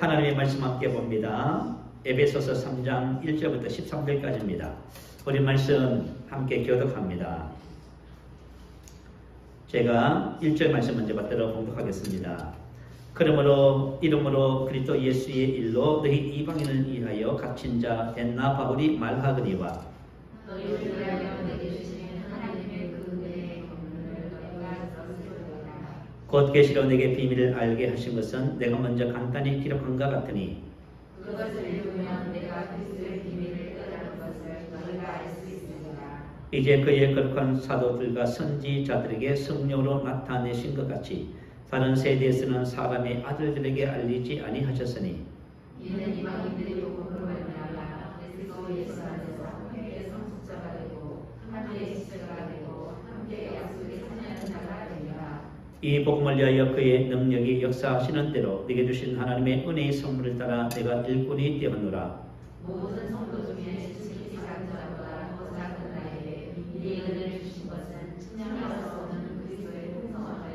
하나님의 말씀 함께 봅니다. 에베소서 3장 1절부터 13절까지입니다. 우리 말씀 함께 교독합니다. 제가 1절 말씀 먼저 받들어 봉독하겠습니다. 그러므로 이름으로 그리스도 예수의 일로 너희 이방인을 위하여 갇힌 자 된 나 바울이 말하거니와 곧 계시로 내게 비밀을 알게 하신 것은 내가 먼저 간단히 기록한과 같으니 그것을 읽으면 내가 그리스도의 비밀을 깨달은 것을 너희가 알 수 있습니다. 이제 그의 거룩한 사도들과 선지자들에게 성령으로 나타내신 것 같이 다른 세대에서는 사람의 아들들에게 알리지 아니하셨으니 이는 이방인들이 복음으로 말미암아 그리스도 예수 안에서 함께 성숙자가 되고 함께 지체가 되고 함께 약속의 참여하는 자가 됩니다. 이 복음을 위하여 그의 능력이 역사하시는 대로 내게 주신 하나님의 은혜의 선물을 따라 내가 일꾼이 되었노라. 모든 성도 중에 지식이 작은 자보다 더 작은 나에게 이 은혜를 주신 것은 측량할 수 없는 그리스도의 풍성함을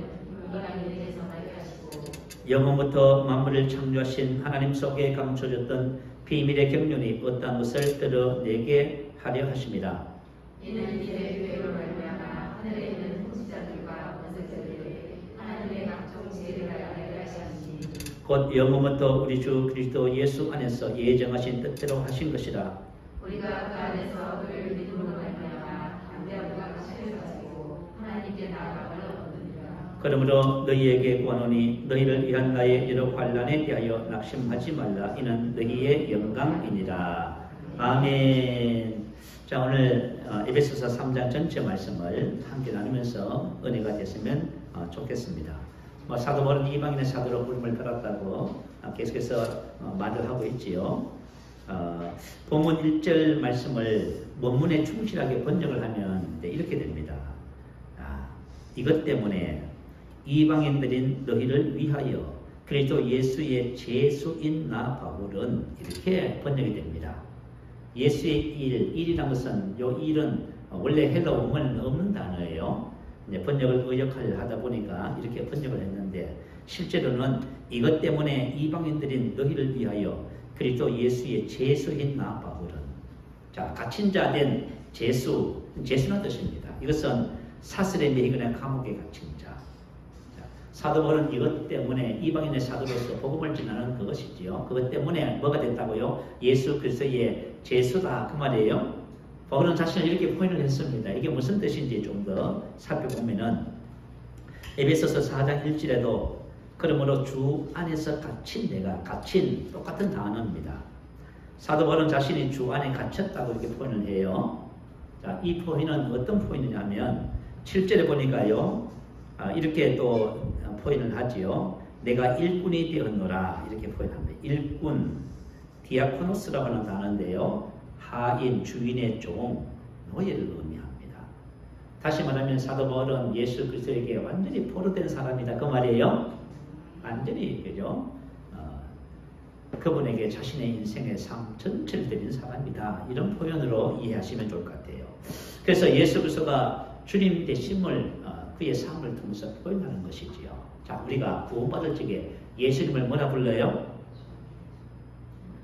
이방인에게 전하게 하시고 영원부터 만물을 창조하신 하나님 속에 감춰졌던 비밀의 경륜이 어떠한 것을 드러내게 하려 하십니다. 이는 이제 교회로 말미암아 하늘에 있는 통치자들과 권세자들에게 하나님의 각종 지혜를 알게 하시니 곧 영원부터 우리 주 그리스도 예수 안에서 예정하신 뜻대로 하신 것이라. 우리가 그 안에서 그를 믿음으로 말미암아 담대함과 가시를 가지고 하나님께 나아감을 얻느니라. 그러므로 너희에게 구하노니 너희를 위한 나의 여러 환난에 대하여 낙심하지 말라. 이는 너희의 영광이니라. 아멘. 자, 오늘 에베소서 3장 전체 말씀을 함께 나누면서 은혜가 됐으면 좋겠습니다. 사도 바울은 이방인의 사도로 부름을 받았다고 계속해서 말을 하고 있지요. 본문 1절 말씀을 원문에 충실하게 번역을 하면 이렇게 됩니다. 이것 때문에 이방인들인 너희를 위하여 그리스도 예수의 제수인 나 바울은 이렇게 번역이 됩니다. 예수의 일이라는 것은 요 일은 원래 헬라 원문에는 없는 단어예요. 번역을 의역을 하다 보니까 이렇게 번역을 했는데 실제로는 이것 때문에 이방인들인 너희를 위하여 그리스도 예수의 제수인 나 바울은 자 갇힌 자 된 제수는 뜻입니다. 이것은 사슬에 매이거나 감옥에 갇힌 자. 사도 바울은 이것 때문에 이방인의 사도로서 복음을 전하는 그것이지요. 그것 때문에 뭐가 됐다고요? 예수 그리스도의 제수다 그 말이에요. 바울은 자신을 이렇게 표현을 했습니다. 이게 무슨 뜻인지 좀 더 살펴보면은 에베소서 4장 1절에도 그러므로 주 안에서 갇힌 똑같은 단어입니다. 사도 바울은 자신이 주 안에 갇혔다고 이렇게 표현을 해요. 자, 이 표현은 어떤 표현이냐면 7절에 보니까요. 이렇게 또 표현을 하지요. 내가 일꾼이 되었노라 이렇게 표현합니다. 일꾼, 디아코노스라고 하는 단어인데요. 하인, 주인의 종, 노예를 의미합니다. 다시 말하면 사도 바울은 예수 그리스도에게 완전히 포로된 사람이다 그 말이에요. 완전히 그죠? 그분에게 자신의 인생의 삶 전체를 드린 사람이다. 이런 표현으로 이해하시면 좋을 것 같아요. 그래서 예수 그리스도가 주님 되심을 그의 삶을 통해서 표현하는 것이지요. 자, 우리가 구원받을 적에 예수님을 뭐라 불러요?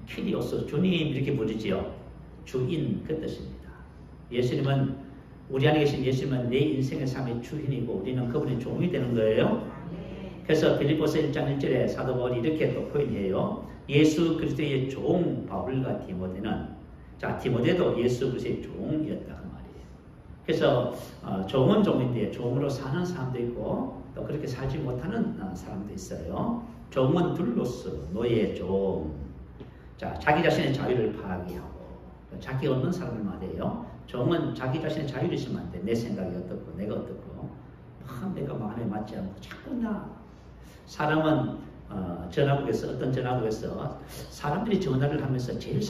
키리오스, 주님 이렇게 부르지요. 주인 그 뜻입니다. 예수님은 우리 안에 계신 예수님은 내 인생의 삶의 주인이고 우리는 그분의 종이 되는 거예요. 그래서 필립보서 1장 1절에 사도 바울이 이렇게 또 표현해요. 예수 그리스도의 종 바울과 디모데는 자 디모데도 예수 그리스도의 종이었다 그 말이에요. 그래서 종은 종인데 종으로 사는 사람도 있고 또 그렇게 살지 못하는 사람도 있어요. 종은 둘로서 노예 종. 자 자기 자신의 자유를 파괴하고 자기 없는 사람을 말해요. 종은 자기 자신의 자유를 있으면 안 돼. 내 생각이 어떻고 내가 어떻고 내가 마음에 맞지 않고 자꾸 나 사람은 전화국에서 어떤 전화국에서 사람들이 전화를 하면서 제일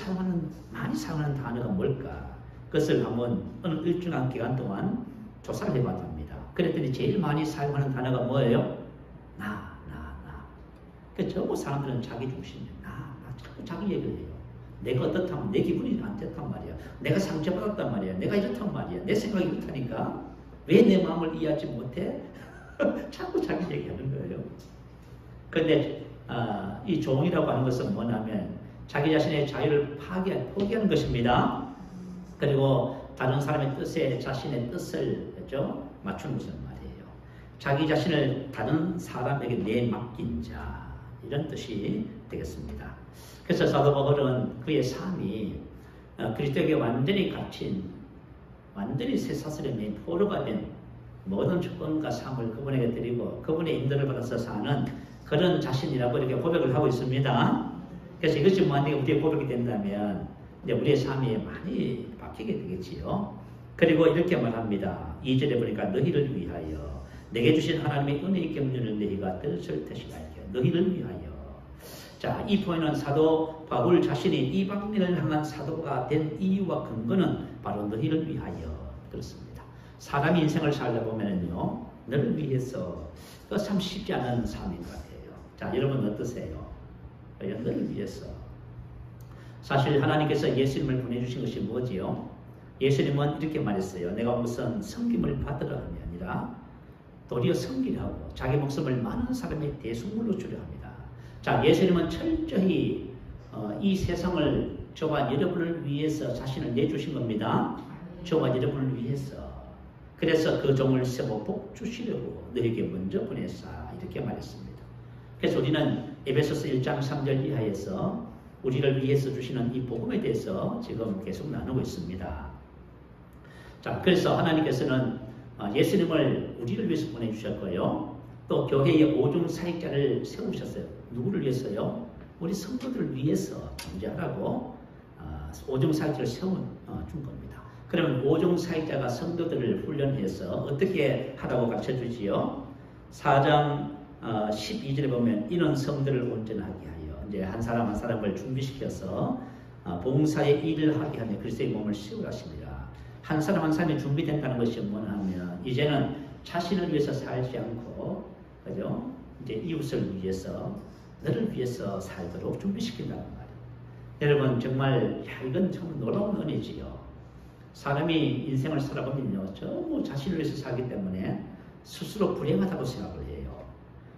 많이 사용하는 단어가 뭘까? 그것을 한번 어느 일주일 기간 동안 조사를 해봤답니다. 그랬더니 제일 많이 사용하는 단어가 뭐예요? 나. 그 전부 사람들은 자기 중심이에요. 나 자꾸 자기 얘기를 해요. 내가 어떻다면 내 기분이 안 좋단 말이야. 내가 상처받았단 말이야. 내가 이렇단 말이야. 내 생각이 이렇다니까. 왜 내 마음을 이해하지 못해? 자꾸 자기 얘기하는 거예요. 그런데 이 종이라고 하는 것은 뭐냐면 자기 자신의 자유를 포기하는 것입니다. 그리고 다른 사람의 뜻에 자신의 뜻을 그렇죠? 맞추는 것은 말이에요. 자기 자신을 다른 사람에게 내맡긴 자, 이런 뜻이 되겠습니다. 그래서 사도 바울은 그의 삶이 그리스도에게 완전히 갇힌, 완전히 쇠사슬에 포로가 된 모든 조건과 삶을 그분에게 드리고 그분의 인도를 받아서 사는 그런 자신이라고 이렇게 고백을 하고 있습니다. 그래서 이것이 만약에 우리의 고백이 된다면 이제 우리의 삶이 많이 바뀌게 되겠지요. 그리고 이렇게 말합니다. 2절에 보니까 너희를 위하여 내게 주신 하나님의 은혜의 경륜을 너희가 뜻을 대신하여 너희를 위하여. 자, 이 포인트는 사도 바울 자신이 이방인을 향한 사도가 된 이유와 근거는 바로 너희를 위하여 그렇습니다. 사람이 인생을 살다 보면은요, 너를 위해서 참 쉽지 않은 삶인 것 같아요. 자, 여러분 어떠세요? 너를 위해서. 사실 하나님께서 예수님을 보내주신 것이 뭐지요? 예수님은 이렇게 말했어요. 내가 무슨 섬김을 받으러 함이 아니라 도리어 섬기라고 자기 목숨을 많은 사람의 대속물로 주려 합니다. 자, 예수님은 철저히 이 세상을 저와 여러분을 위해서 자신을 내주신 겁니다. 저와 여러분을 위해서. 그래서 그 종을 세워 복 주시려고 너에게 먼저 보냈사, 이렇게 말했습니다. 그래서 우리는 에베소서 1장 3절 이하에서 우리를 위해서 주시는 이 복음에 대해서 지금 계속 나누고 있습니다. 자, 그래서 하나님께서는 예수님을 우리를 위해서 보내주셨고요. 또 교회의 오중 사역자를 세우셨어요. 누구를 위해서요? 우리 성도들을 위해서 존재하라고 오중 사역자를 준 겁니다. 그러면 오중 사역자가 성도들을 훈련해서 어떻게 하라고 가르쳐주지요? 4장 12절에 보면 이는 성도를 온전하게 하여 이제 한 사람 한 사람을 준비시켜서 봉사의 일을 하게 하며 그리스도의 몸을 세우라 하십니다. 한 사람 한 사람이 준비된다는 것이 뭐냐면 이제는 자신을 위해서 살지 않고 그죠? 이제 이웃을 위해서 너를 위해서 살도록 준비시킨다는 말이에요. 여러분 정말 이건 정말 놀라운 은혜지요. 사람이 인생을 살아보면요 전부 자신을 위해서 살기 때문에 스스로 불행하다고 생각을 해요.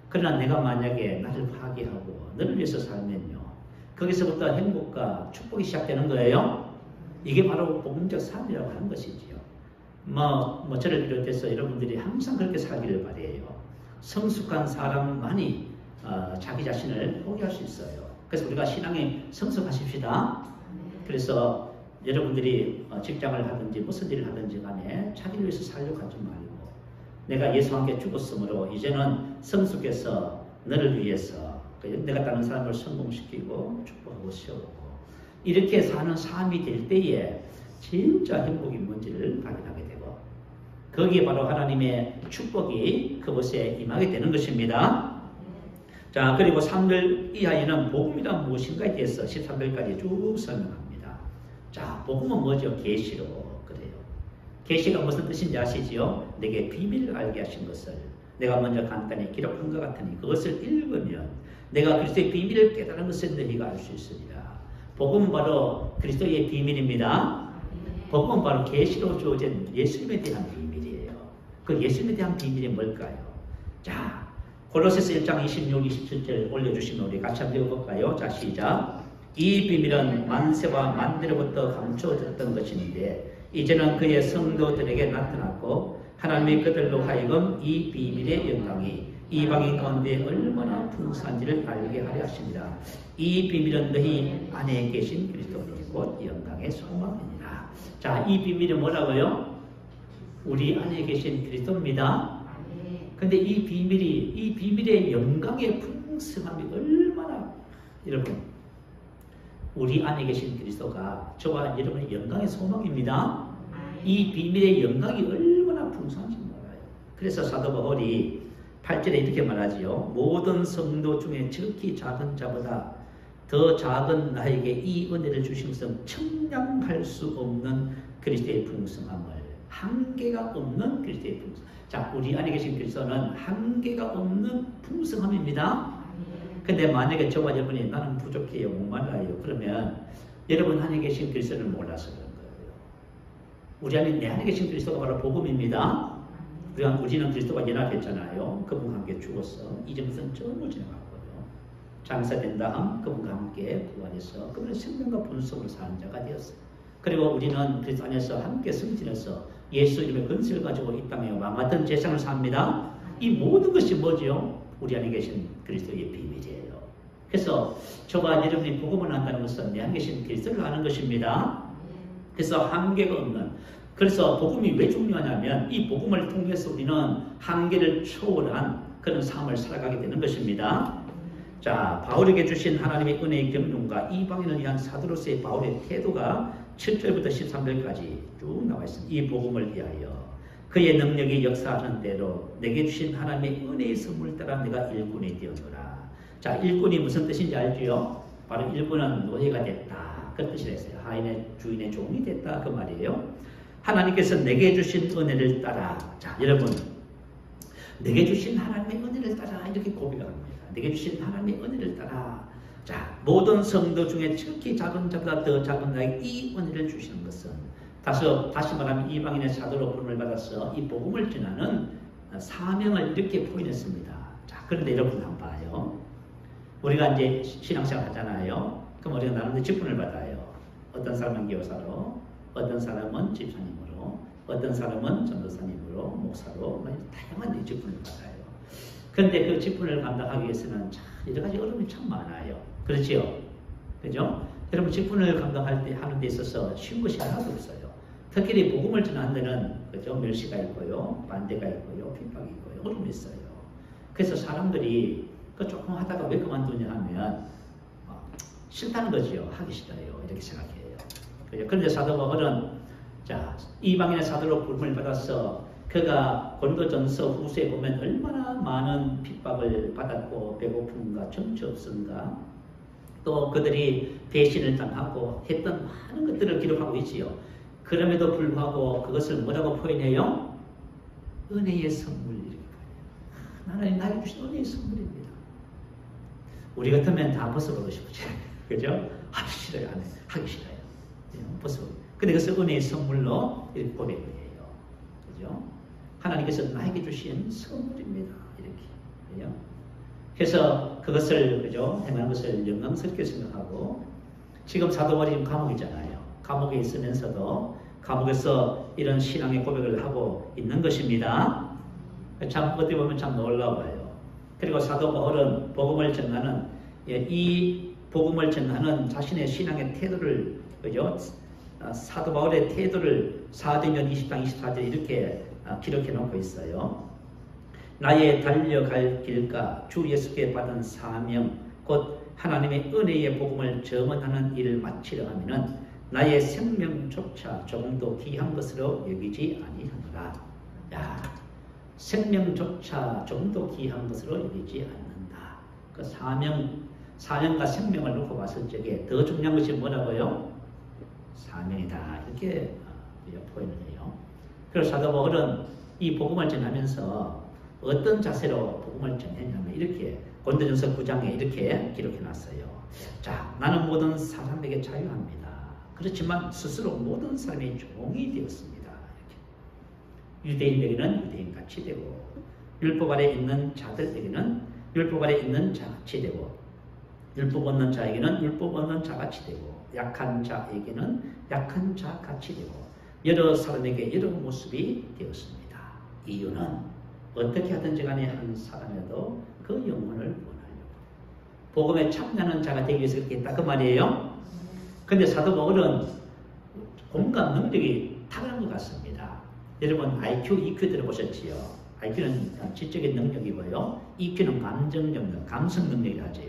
그러나 내가 만약에 나를 파괴하고 너를 위해서 살면요 거기서부터 행복과 축복이 시작되는 거예요. 이게 바로 복음적 삶이라고 하는 것이지요. 저를 비롯해서 여러분들이 항상 그렇게 살기를 바라요. 성숙한 사람만이 자기 자신을 포기할 수 있어요. 그래서 우리가 신앙에 성숙하십시다. 그래서 여러분들이 직장을 하든지 무슨 일을 하든지 간에 자기를 위해서 살려고 하지 말고 내가 예수와 함께 죽었으므로 이제는 성숙해서 너를 위해서 내가 다른 사람을 성공시키고 축복하고 세우고 이렇게 사는 삶이 될 때에 진짜 행복이 뭔지를 발견하게 되고 거기에 바로 하나님의 축복이 그곳에 임하게 되는 것입니다. 자, 그리고 3절 이하에는 복음이란 무엇인가에 대해서 13절까지 쭉 설명합니다. 자, 복음은 뭐죠? 계시로 그래요. 계시가 무슨 뜻인지 아시지요? 내게 비밀을 알게 하신 것을 내가 먼저 간단히 기록한 것 같으니 그것을 읽으면 내가 그리스도의 비밀을 깨달은 것을 너희가 알 수 있으리라. 복음은 바로 그리스도의 비밀입니다. 복음은 바로 계시로 주어진 예수님에 대한 비밀이에요. 그 예수님에 대한 비밀이 뭘까요? 자, 골로새서 1장 26, 27절 올려주시면 우리 같이 한번 읽어볼까요? 자, 시작. 이 비밀은 만세와 만대로부터 감추어졌던 것인데 이제는 그의 성도들에게 나타났고 하나님이 그들로 하여금 이 비밀의 영광이 이방인 가운데 얼마나 풍성한지를 알게 하려 하십니다. 이 비밀은 너희 안에 계신 그리스도니 곧 영광의 소망이니라. 자, 이 비밀이 뭐라고요? 우리 안에 계신 그리스도입니다. 근데 이 비밀의 영광의 풍성함이 얼마나 여러분 우리 안에 계신 그리스도가 저와 여러분의 영광의 소망입니다. 이 비밀의 영광이 얼마나 풍성한지 몰라요. 그래서 사도 바울이 8절에 이렇게 말하지요. 모든 성도 중에 지극히 작은 자보다 더 작은 나에게 이 은혜를 주신 것은 청량할 수 없는 그리스도의 풍성함을 한계가 없는 그리스도의 풍성. 자, 우리 안에 계신 그리스도는 한계가 없는 풍성함입니다. 근데 만약에 저와 여러분이 나는 부족해요, 목말라요. 그러면 여러분 안에 계신 그리스도를 몰라서 그런 거예요. 우리 안에 내 안에 계신 그리스도가 바로 복음입니다. 우리는 그리스도와 연합했잖아요. 그분과 함께 죽었어. 이제부터는 전부 지나갔고요. 장사된 다음 그분과 함께 부활해서 그분의 생명과 본성으로 사는 자가 되었어요. 그리고 우리는 그리스도 안에서 함께 승진해서 예수 이름의 근세를 가지고 이 땅에 왕같은 세상을 삽니다. 이 모든 것이 뭐죠? 우리 안에 계신 그리스도의 비밀이에요. 그래서 저와 여러분이 복음을 한다는 것은 내 안에 계신 그리스도를 아는 것입니다. 그래서 한계가 없는, 그래서 복음이 왜 중요하냐면 이 복음을 통해서 우리는 한계를 초월한 그런 삶을 살아가게 되는 것입니다. 자, 바울에게 주신 하나님의 은혜의 경륜과 이방인을 위한 사도로서의 바울의 태도가 7절부터 13절까지 쭉 나와 있습니다. 이 복음을 위하여 그의 능력이 역사하는 대로 내게 주신 하나님의 은혜의 선물을 따라 내가 일꾼이 되었노라. 자, 일꾼이 무슨 뜻인지 알지요? 바로 일꾼은 노예가 됐다, 그 뜻이라 했어요. 하인의 주인의 종이 됐다, 그 말이에요. 하나님께서 내게 주신 은혜를 따라, 자 여러분, 내게 주신 하나님의 은혜를 따라 이렇게 고백합니다. 내게 주신 하나님의 은혜를 따라. 자, 모든 성도 중에 특히 작은 자보다 더 작은 자에게 이 은혜를 주시는 것은 다시 말하면 이방인의 사도로 부름을 받아서 이 복음을 전하는 사명을 이렇게 포인했습니다. 자, 그런데 여러분 한번 봐요. 우리가 이제 신앙생활 하잖아요. 그럼 우리가 나름대로 직분을 받아요. 어떤 사람은 교사로, 어떤 사람은 집사님으로, 어떤 사람은 전도사님으로, 목사로, 다양한 직분을 받아요. 그런데 그 직분을 감당하기 위해서는 여러 가지 어려움이 참 많아요. 그렇지요? 그죠? 여러분, 직분을 감당할 때 하는 데 있어서 쉬운 것이 하나도 없어요. 특히 복음을 전하는 데는, 그죠? 멸시가 있고요, 반대가 있고요, 핍박이 있고요, 어려움이 있어요. 그래서 사람들이 그 조금 하다가 왜 그만두냐 하면 싫다는 거지요. 하기 싫어요. 이렇게 생각해요. 그런데 사도 바울은 자, 이방인의 사도로 부름을 받아서 그가 고린도전서 후서에 보면 얼마나 많은 핍박을 받았고 배고픔과 정처 없음과 또 그들이 배신을 당하고 했던 많은 것들을 기록하고 있지요. 그럼에도 불구하고 그것을 뭐라고 표현해요? 은혜의 선물. 이렇게 표현해요. 하나님 나에게 주신 은혜의 선물입니다. 우리 같으면 다 벗어보고 싶지. 그죠? 하기 싫어요. 안 해. 하기 싫어요. 벗어보고. 근데 그것을 은혜의 선물로 이렇게 고백을 해요. 그죠? 하나님께서 나에게 주신 선물입니다. 이렇게. 그죠? 그래서 그것을, 그죠? 행하는 것을 영광스럽게 생각하고, 지금 사도 바울이 감옥이잖아요. 감옥에 있으면서도 감옥에서 이런 신앙의 고백을 하고 있는 것입니다. 참, 어떻게 보면 참 놀라워요. 그리고 사도 바울은 복음을 전하는, 이 복음을 전하는 자신의 신앙의 태도를, 그죠? 사도 바울의 태도를 사도행전 20장 24절 이렇게 기록해 놓고 있어요. 나의 달려갈 길과 주 예수께 받은 사명, 곧 하나님의 은혜의 복음을 증언하는 일을 마치려 하면은 나의 생명조차 조금도 귀한 것으로 여기지 아니하노라. 야, 생명조차 조금도 귀한 것으로 여기지 않는다. 그 사명과 생명을 놓고 봤을 적에 더 중요한 것이 뭐라고요? 사명이다. 이렇게 표현을 해요. 그래서 사도 바울은 이 복음을 전하면서 어떤 자세로 복음을 전했냐면 이렇게 고린도전서 9장에 이렇게 기록해 놨어요. 자, 나는 모든 사람에게 자유합니다. 그렇지만 스스로 모든 사람의 종이 되었습니다. 이렇게. 유대인에게는 유대인같이 되고 율법 아래 있는 자들에게는 율법 아래 있는 자같이 되고 율법 없는 자에게는 율법 없는 자같이 되고 약한 자에게는 약한 자같이 되고 여러 사람에게 여러 모습이 되었습니다. 이유는 어떻게 하든지 간에 한 사람이라도 그 영혼을 원하려고 복음에 참여하는 자가 되기 위해서 그렇게 했다 그 말이에요. 근데 사도 바울은 공감 능력이 탁월한 것 같습니다. 여러분 IQ, EQ 들어보셨지요? IQ는 지적인 능력이고요. EQ는 감정 능력, 감성 능력이라 하죠.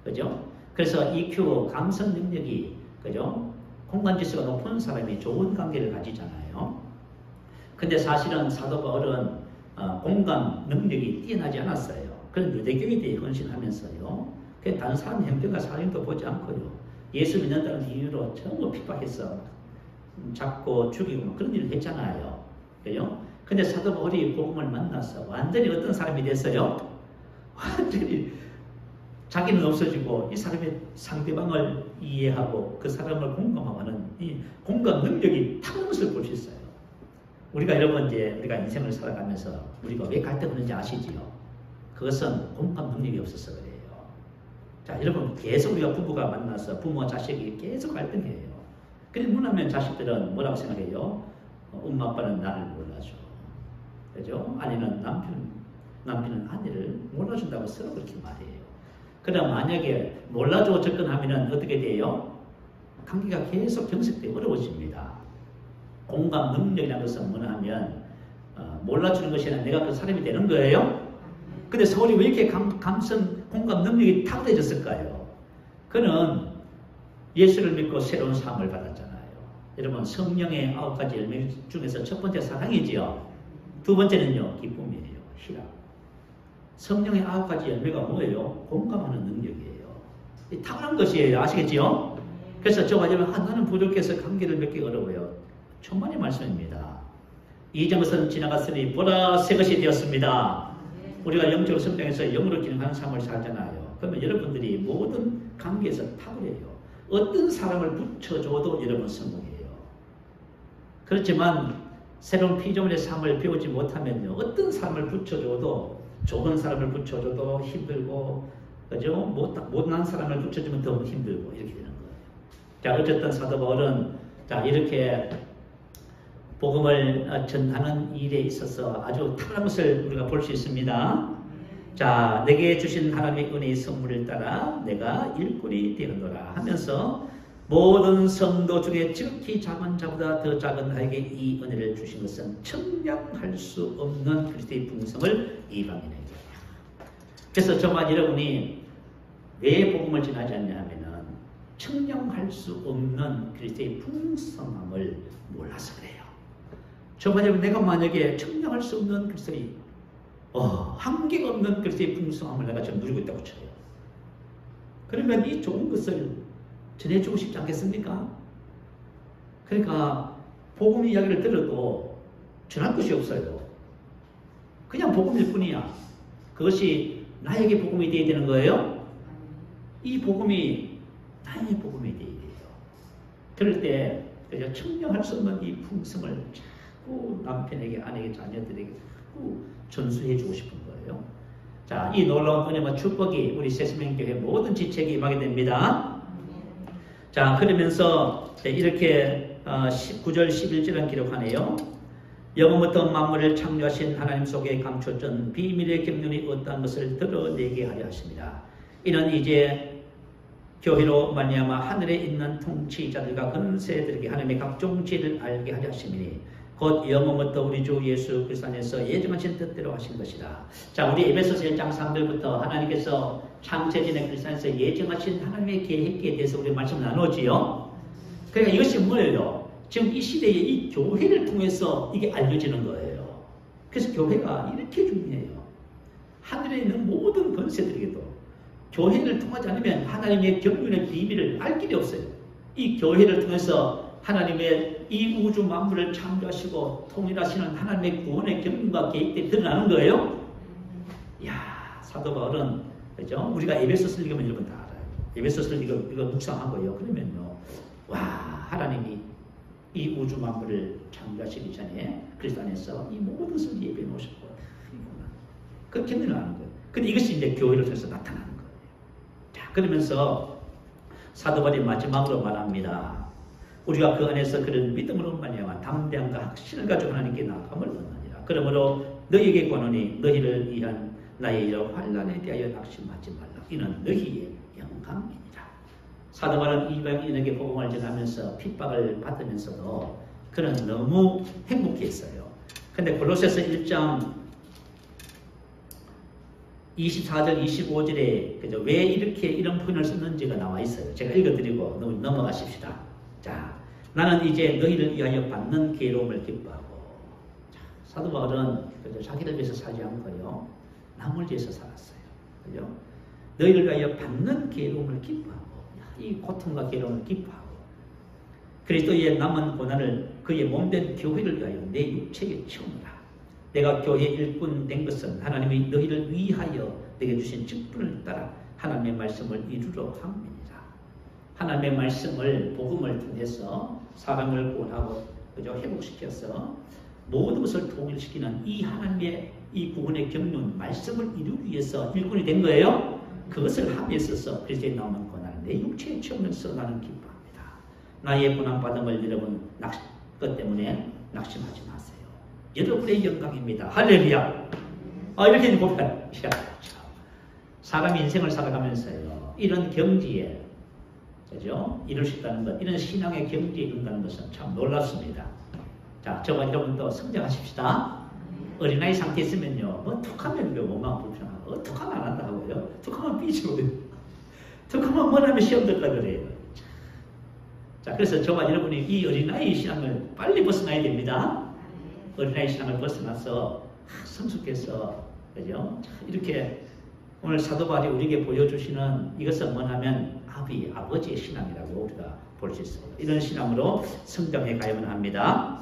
그죠? 그래서 EQ, 감성 능력이, 그죠? 공감 지수가 높은 사람이 좋은 관계를 가지잖아요. 근데 사실은 사도 바울은 공감 능력이 뛰어나지 않았어요. 그런 유대교에 대해 헌신하면서요. 그 다른 사람 형편과 사정도 보지 않고요. 예수 믿는다는 이유로 전부 핍박해서 잡고 죽이고 그런 일을 했잖아요. 그죠? 근데 사도 바울이 복음을 만나서 완전히 어떤 사람이 됐어요? 완전히 자기는 없어지고 이 사람의 상대방을 이해하고 그 사람을 공감하는 이 공감 능력이 탁월한 것을 볼 수 있어요. 우리가 여러분 이제 우리가 인생을 살아가면서 우리가 왜 갈등하는지 아시지요? 그것은 공감 능력이 없어서 그래요. 자, 여러분 계속 우리가 부부가 만나서 부모와 자식이 계속 갈등해요. 그래서 문화면 자식들은 뭐라고 생각해요? 엄마 아빠는 나를 몰라줘. 그죠? 아니면 남편은 아내를 몰라준다고 서로 그렇게 말해요. 그러나 만약에 몰라주고 접근하면 어떻게 돼요? 관계가 계속 경색되고 어려워집니다. 공감 능력이라는 것은 뭐냐 하면 몰라주는 것이 아니라 내가 그 사람이 되는 거예요. 근데 서울이 왜 이렇게 감성 공감 능력이 탁월해졌을까요? 그는 예수를 믿고 새로운 삶을 받았잖아요. 여러분 성령의 9가지 열매 중에서 첫 번째 사랑이지요. 두 번째는요 기쁨이에요. 희락. 성령의 9가지 열매가 뭐예요? 공감하는 능력이에요. 탁월한 것이에요. 아시겠지요? 그래서 저 마지막에 나는 부족해서 관계를 맺기 어려워요. 천만의 말씀입니다. 이전 것은 지나갔으니 보라 새 것이 되었습니다. 우리가 영적으로 성장해서 영으로 기능하는 삶을 살잖아요. 그러면 여러분들이 모든 관계에서 탁월해요. 어떤 사람을 붙여줘도 여러분 성공해요. 그렇지만 새로운 피조물의 삶을 배우지 못하면요. 어떤 사람을 붙여줘도 좋은 사람을 붙여줘도 힘들고 그죠? 못난 사람을 붙여주면 더 힘들고 이렇게 되는 거예요. 자, 어쨌든 사도 바울은 자 이렇게 복음을 전하는 일에 있어서 아주 탁월한 것을 우리가 볼 수 있습니다. 자, 내게 주신 하나님의 은혜의 선물을 따라 내가 일꾼이 되었노라 하면서 모든 성도 중에 지극히 작은 자보다 더 작은 나에게 이 은혜를 주신 것은 청량할 수 없는 그리스도의 풍성을 이방인에게. 그래서 정말 여러분이 왜 복음을 전하지 않냐 하면은 청량할 수 없는 그리스도의 풍성함을 몰라서 그래요. 정말 여러분 내가 만약에 청량할 수 없는 그리스도의 한계가 없는 그리스도의 풍성함을 내가 지금 누리고 있다고 쳐요. 그러면 이 좋은 것을 전해주고 싶지 않겠습니까? 그러니까 복음 이야기를 들어도 전할 것이 없어요. 그냥 복음일 뿐이야. 그것이 나에게 복음이 되어야 되는 거예요. 이 복음이 나의 복음이 되어야 돼요. 그럴 때 그저 청량할 수 없는 이 풍성을 자꾸 남편에게, 아내에게, 자녀들에게 전수해 주고 싶은 거예요. 자, 이 놀라운 은혜와 축복이 우리 새생명교회 모든 지체에게 임하게 됩니다. 자, 그러면서 이렇게 9절 11절은 기록하네요. 영원부터 만물을 창조하신 하나님 속에 감춰진 비밀의 경륜이 어떠한 것을 드러내게 하려 하십니다. 이는 이제 교회로 말미암아 하늘에 있는 통치자들과 권세들에게 하나님의 각종 지혜를 알게 하려 하심이니 곧 영원부터 우리 주 예수 그리스도 안에서 예정하신 뜻대로 하신 것이다. 자, 우리 에베소서 1장 3절부터 하나님께서 창세전에 그리스도 안에서 예정하신 하나님의 계획에 대해서 우리 말씀 나누지요. 그러니까 이것이 뭐예요? 지금 이 시대에 이 교회를 통해서 이게 알려지는 거예요. 그래서 교회가 이렇게 중요해요. 하늘에 있는 모든 권세들에게도 교회를 통하지 않으면 하나님의 경륜의 비밀을 알 길이 없어요. 이 교회를 통해서 하나님의 이 우주 만물을 창조하시고 통일하시는 하나님의 구원의 경륜과 계획들이 드러나는 거예요. 이야, 사도 바울은 그죠? 우리가 에베소서를 읽으면 여러분 다 알아요. 에베소서를 이거 묵상하고요. 그러면요, 와, 하나님이 이 우주 만물을 창조하시기 전에 그리스도 안에서 이 모든 것을 예배해 놓으셨고, 그 경륜을 하는 거예요. 근데 이것이 이제 교회를 통해서 나타나는 거예요. 자, 그러면서 사도 바울이 마지막으로 말합니다. 우리가 그 안에서 그런 믿음으로 말미암아 담대함과 확신을 가지고 하나님께 나아감을 얻느니라. 그러므로 너희에게 권하노니 너희를 위한 나의 환난에 대하여 낙심하지 말라. 이는 너희의 영광이니라. 사도 바울은 이방인에게 복음을 전하면서 핍박을 받으면서도 그는 너무 행복했어요. 근데 골로새서 1장 24절 25절에 그죠? 왜 이렇게 이런 표현을 썼는지가 나와 있어요. 제가 읽어드리고 넘어가십시다. 자, 나는 이제 너희를 위하여 받는 괴로움을 기뻐하고. 자, 사도 바울은 그죠? 자기를 위해서 살지 않고요, 남을 위해서 살았어요. 그죠? 너희를 위하여 받는 괴로움을 기뻐하고, 이 고통과 괴로움을 기뻐하고, 그리스도의 남은 고난을 그의 몸된 교회를 위하여 내 육체에 채우노라. 내가 교회 일꾼 된 것은 하나님이 너희를 위하여 내게 주신 직분을 따라 하나님의 말씀을 이루려 함이니라. 하나님의 말씀을, 복음을 통해서 사람을 구원하고 그죠? 회복시켜서 모든 것을 통일시키는 이 하나님의 이 구원의 경륜 말씀을 이루기 위해서 일꾼이 된 거예요. 그것을 함에 있어서 그리스도에 나오는 고난을 내 육체의 체험에서 나는 기뻐합니다. 나의 고난받음을 여러분 것 때문에 낙심하지 마세요. 여러분의 영광입니다. 할렐루야. 이렇게 보면 사람이 인생을 살아가면서요, 이런 경지에, 그죠? 이룰 수 있다는 것, 이런 신앙의 경지에 이른다는 것은 참 놀랍습니다. 자, 저와 여러분도 성장하십시다. 어린아이 상태에 있으면요, 툭하면 몸만 불편하고, 툭하면 안 한다 하고요, 툭하면 삐지고, 툭하면 뭘 하면 시험 들까 그래요. 자, 그래서 저와 여러분이 이 어린아이 신앙을 빨리 벗어나야 됩니다. 어린아이 신앙을 벗어나서 성숙해서, 그죠? 이렇게 오늘 사도 바울이 우리에게 보여주시는 이것은 뭐냐면 아버지의 신앙이라고 우리가 볼 수 있습니다. 이런 신앙으로 성장해 가야만 합니다.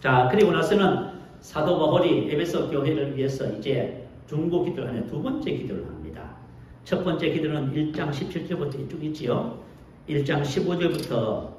자, 그리고 나서는 사도 바울이 에베소 교회를 위해서 이제 중보 기도를 하는 두 번째 기도를 합니다. 첫 번째 기도는 1장 17절부터 쭉 있지요. 1장 15절부터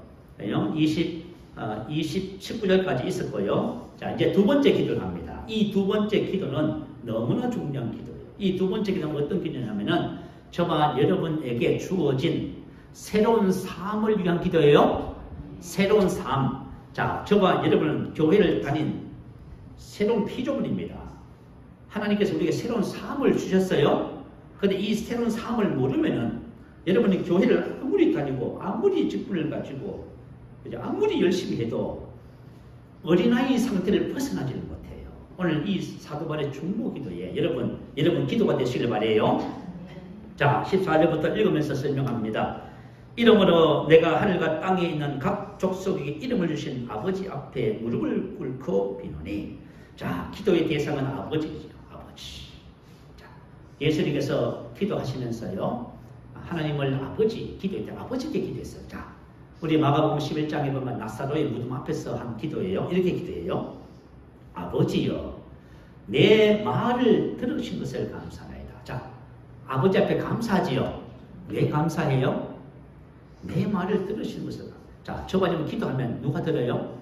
19절까지 있었고요. 자, 이제 두 번째 기도를 합니다. 이 두 번째 기도는 너무나 중요한 기도예요. 이 두 번째 기도는 어떤 기도냐면은 저와 여러분에게 주어진 새로운 삶을 위한 기도예요. 새로운 삶. 자, 저와 여러분은 교회를 다닌 새로운 피조물입니다. 하나님께서 우리에게 새로운 삶을 주셨어요. 그런데 이 새로운 삶을 모르면은 여러분이 교회를 아무리 다니고 아무리 직분을 가지고 아무리 열심히 해도 어린아이 상태를 벗어나지는 못해요. 오늘 이 사도 바울의 중보 기도에 여러분 기도가 되시길 바래요. 자, 14절부터 읽으면서 설명합니다. 이러므로 내가 하늘과 땅에 있는 각 족속에게 이름을 주신 아버지 앞에 무릎을 꿇고 비노니. 자, 기도의 대상은 아버지죠. 아버지. 자, 예수님께서 기도하시면서요, 하나님을 아버지, 기도할 때 아버지께 기도했어요. 자, 우리 마가복음 11장에 보면 나사로의 무덤 앞에서 한 기도예요. 이렇게 기도해요. 아버지여, 내 말을 들으신 것을 감사하나이다. 자, 아버지 앞에 감사하지요. 왜 감사해요? 내 말을 들으신 것을. 자, 저와 지금 기도하면 누가 들어요?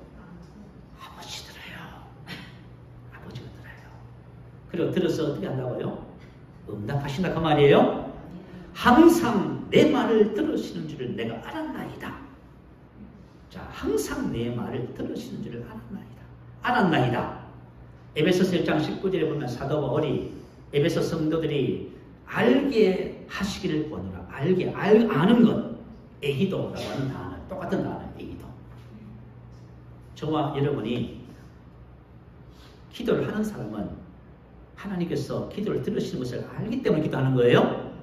아버지 들어요. 아버지가 들어요. 그리고 들어서 어떻게 한다고요? 응답하신다 그 말이에요. 항상 내 말을 들으시는 줄을 내가 알았나이다. 자, 항상 내 말을 들으시는 줄을 알았나이다. 에베소서 1장 19절에 보면 사도 바울이 에베소 성도들이 알게 하시기를 원하라. 아는 것. 에히도라고 하는 단어, 똑같은 단어, 에히도. 저와 여러분이 기도를 하는 사람은 하나님께서 기도를 들으시는 것을 알기 때문에 기도하는 거예요.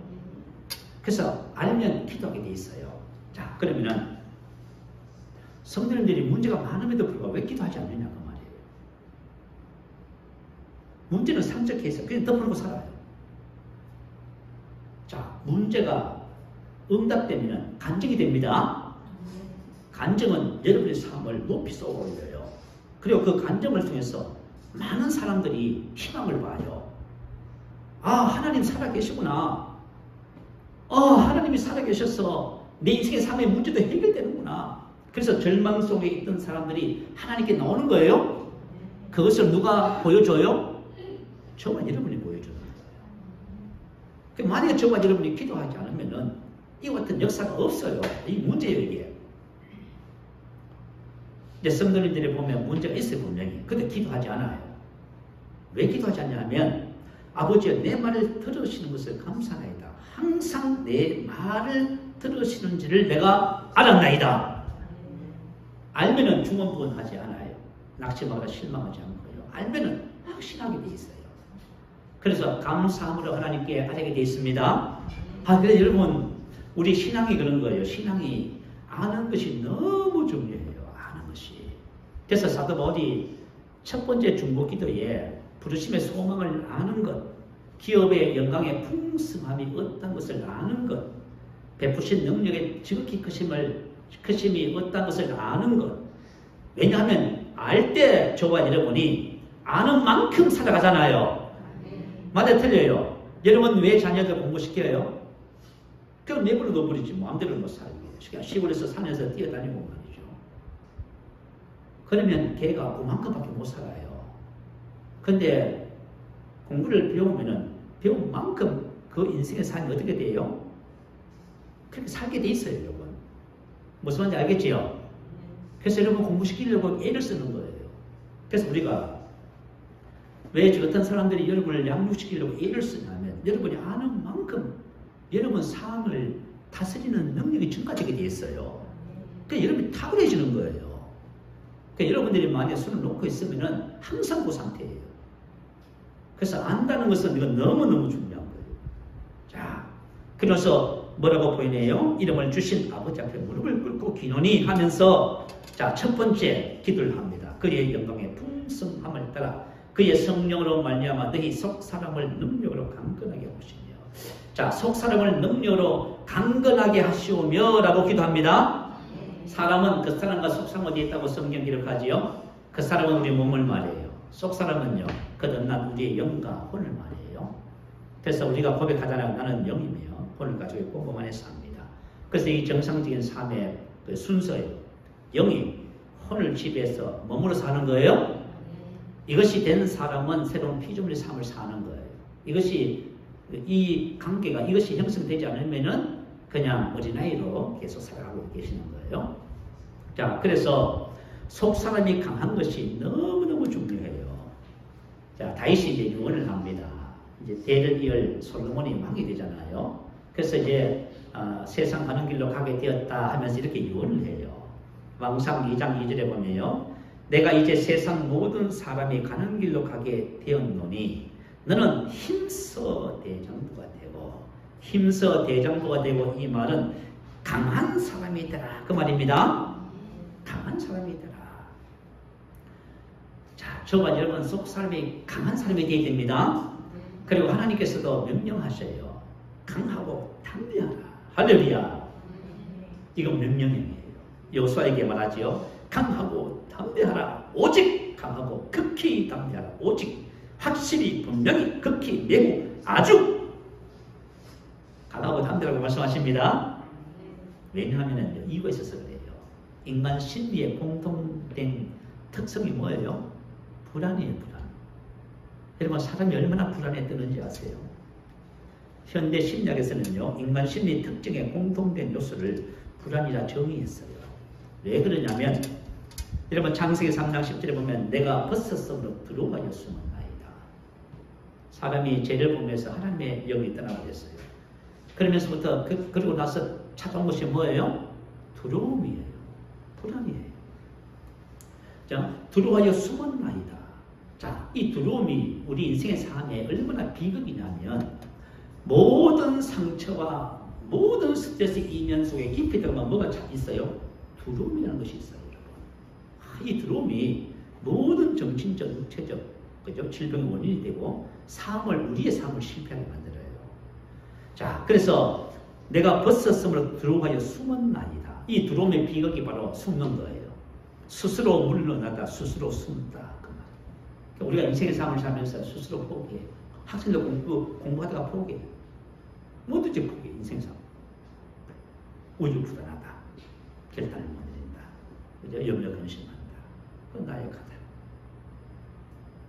그래서 알면 기도하게 돼 있어요. 자, 그러면은 성도님들이 문제가 많음에도 불구하고 왜 기도하지 않느냐 그 말이에요. 문제는 산적해 있어요. 그냥 덮어놓고 살아요. 자, 문제가 응답되면 간증이 됩니다. 간증은 여러분의 삶을 높이 쏘아올려요. 그리고 그 간증을 통해서 많은 사람들이 희망을 봐요. 아, 하나님 살아계시구나. 하나님이 살아계셔서 내 인생의 삶의 문제도 해결되는구나. 그래서 절망 속에 있던 사람들이 하나님께 나오는 거예요. 그것을 누가 보여줘요? 저와 여러분이 보여주는 거예요. 만약에 저와 여러분이 기도하지 않으면은 이와 같은 역사가 없어요. 이 문제예요, 이게. 이제 성도님들이 보면 문제가 있어요, 분명히. 근데 기도하지 않아요. 왜 기도하지 않냐면, 아버지여, 내 말을 들으시는 것을 감사하나이다. 항상 내 말을 들으시는지를 내가 알았나이다. 알면은 중언부언하지 않아요. 낙심하거나 실망하지 않고요. 알면은 확신하게 돼 있어요. 그래서 감사함으로 하나님께 알게 돼 있습니다. 그래서 여러분, 우리 신앙이 그런 거예요. 신앙이 아는 것이 너무 중요해요. 아는 것이. 그래서 사도 바울이 첫 번째 중보 기도에 부르심의 소망을 아는 것, 기업의 영광의 풍성함이 어떤 것을 아는 것, 베푸신 능력의 지극히 크심이 어떤 것을 아는 것. 왜냐하면 알 때 저와 여러분이 아는 만큼 살아가잖아요. 맞아, 틀려요. 여러분 왜 자녀들 공부시켜요? 그럼 내버려 둬버리지. 마음대로 못 살게. 시골에서 산에서 뛰어다니고 말이죠. 그러면 걔가 그만큼밖에 못 살아요. 근데 공부를 배우면은 배운 만큼 그 인생의 삶이 어떻게 돼요? 그렇게 살게 돼 있어요, 여러분. 무슨 말인지 알겠지요? 그래서 여러분 공부시키려고 애를 쓰는 거예요. 그래서 우리가 왜 저 같은 사람들이 여러분을 양육시키려고 애를 쓰냐면 여러분이 아는 만큼 여러분 삶을 다스리는 능력이 증가되게 돼 있어요. 그러니까 여러분이 탁월해지는 거예요. 그러니까 여러분들이 만약에 술을 놓고 있으면은 항상 그 상태예요. 그래서 안다는 것은 이건 너무너무 중요한 거예요. 자, 그래서 뭐라고 보이네요? 이름을 주신 아버지 앞에 무릎을 꿇고 기노니 하면서 자, 첫 번째 기도를 합니다. 그의 영광의 풍성함을 따라 그의 성령으로 말미암아 너희 속 사람을 능력으로 강건하게 하시며 자, 속 사람을 능력으로 강건하게 하시오며 라고 기도합니다. 사람은 그 사람과 속 사람 어디에 있다고 성경 기록하지요? 그 사람은 우리 몸을 말해요. 속 사람은요, 거듭난 우리의 영과 혼을 말해요. 그래서 우리가 고백하잖아요. 나는 영이며 혼을 가지고 있고 몸 안에서 삽니다. 그래서 이 정상적인 삶의 그 순서예요. 영이 혼을 지배해서 몸으로 사는 거예요. 이것이 된 사람은 새로운 피조물의 삶을 사는 거예요. 이것이 이 관계가 이것이 형성되지 않으면은 그냥 어린아이로 계속 살아가고 계시는 거예요. 자, 그래서 속 사람이 강한 것이 너무너무 중요해요. 자, 다윗이 이제 유언을 합니다. 이제 대를 이을 솔로몬이 왕이 되잖아요. 그래서 이제 세상 가는 길로 가게 되었다 하면서 이렇게 유언을 해요. 왕상 2장 2절에 보면요. 내가 이제 세상 모든 사람이 가는 길로 가게 되었노니 너는 힘써 대장부가 되고 힘써 대장부가 되고 이 말은 강한 사람이 되라 그 말입니다. 강한 사람이 되라. 자, 저와 여러분 속 사람이 강한 사람이 되어야 됩니다. 그리고 하나님께서도 명령하셔요. 강하고 담대하라. 할렐루야. 이건 명령이에요. 여호수아에게 말하지요. 강하고 담대하라. 오직 강하고 극히 담대하라. 오직 확실히 분명히 극히 매우 아주 강하고 담대라고 말씀하십니다. 왜냐하면 이유가 있어서 그래요. 인간 심리의 공통된 특성이 뭐예요? 불안이에요. 불안. 여러분 사람이 얼마나 불안에 뜨는지 아세요? 현대 심리학에서는요. 인간 심리 특징의 공통된 요소를 불안이라 정의했어요. 왜 그러냐면 여러분 창세기 3장 10절에 보면 내가 버섯섬으로 들어가여 숨었나이다. 사람이 죄를 보면서 하나님의 영이 떠나버렸어요. 그러면서부터 그러고 나서 찾아온 것이 뭐예요? 두려움이에요. 불안이에요. 자, 들어가여 숨었나이다. 자, 이 두려움이 우리 인생의 삶에 얼마나 비극이냐면 모든 상처와 모든 스트레스 이면 속에 깊이 들어가면 뭐가 있어요? 두려움이라는 것이 있어요. 이 두려움이 모든 정신적, 육체적, 그죠? 질병의 원인이 되고 우리의 삶을 실패하게 만들어요. 자, 그래서 내가 버섯섬으로 들어가여 숨었나이다. 이 두려움의 비극이 바로 숨는 거예요. 스스로 물러나다, 스스로 숨다. 그 말. 그러니까 우리가 인생의 삶을 살면서 스스로 포기해요. 학생들 공부하다가 포기해요. 뭐든지 포기해요. 인생 삶. 우유 불안하다. 결단을 못 내린다. 그죠? 염려 근심한다. 그건 나의 카드.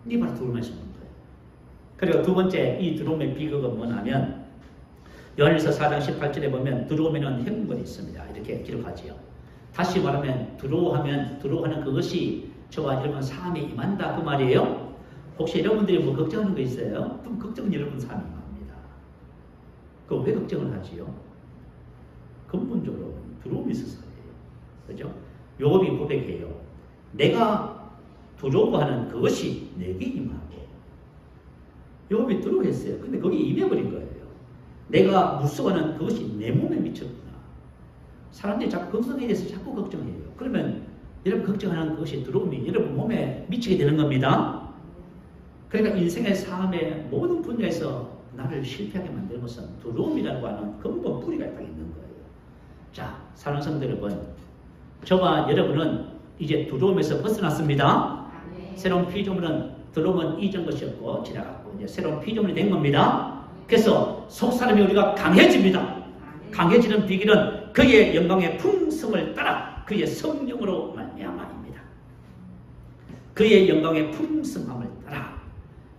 이게 바로 두려움에서 오는 거예요. 그리고 두 번째 이 두려움의 비극은 뭐냐면 요한일서 4장 18절에 보면 두려움에는 행복이 있습니다. 이렇게 기록하지요. 다시 말하면 두려워하는 그것이 저와 여러분 삶에 임한다 그 말이에요. 혹시 여러분들이 뭐 걱정하는 거 있어요? 그럼 걱정은 여러분 삶에 임합니다. 그럼 왜 걱정을 하지요? 근본적으로 두려움이 있어서예요. 그죠? 요업이 고백해요. 내가 두려워하는 그것이 내게 임하고. 요업이 두려워했어요. 근데 거기에 임해버린 거예요. 내가 무서워하는 그것이 내 몸에 미쳤구나. 사람들이 자꾸 건강에 대해서 자꾸 걱정해요. 그러면 여러분 걱정하는 그것이 두려움이 여러분 몸에 미치게 되는 겁니다. 그러니까 인생의 삶의 모든 분야에서 나를 실패하게 만드는 것은 두려움이라고 하는 근본 뿌리가 딱 있는 거예요. 자, 사랑하는 성도 여러분, 저와 여러분은 이제 두려움에서 벗어났습니다. 새로운 피조물은 두려움은 이전 것이었고 지나갔고 이제 새로운 피조물이 된 겁니다. 그래서 속 사람이 우리가 강해집니다. 강해지는 비결은 그의 영광의 풍성을 따라 그의 성령으로 말미암아입니다. 그의 영광의 풍성함을 따라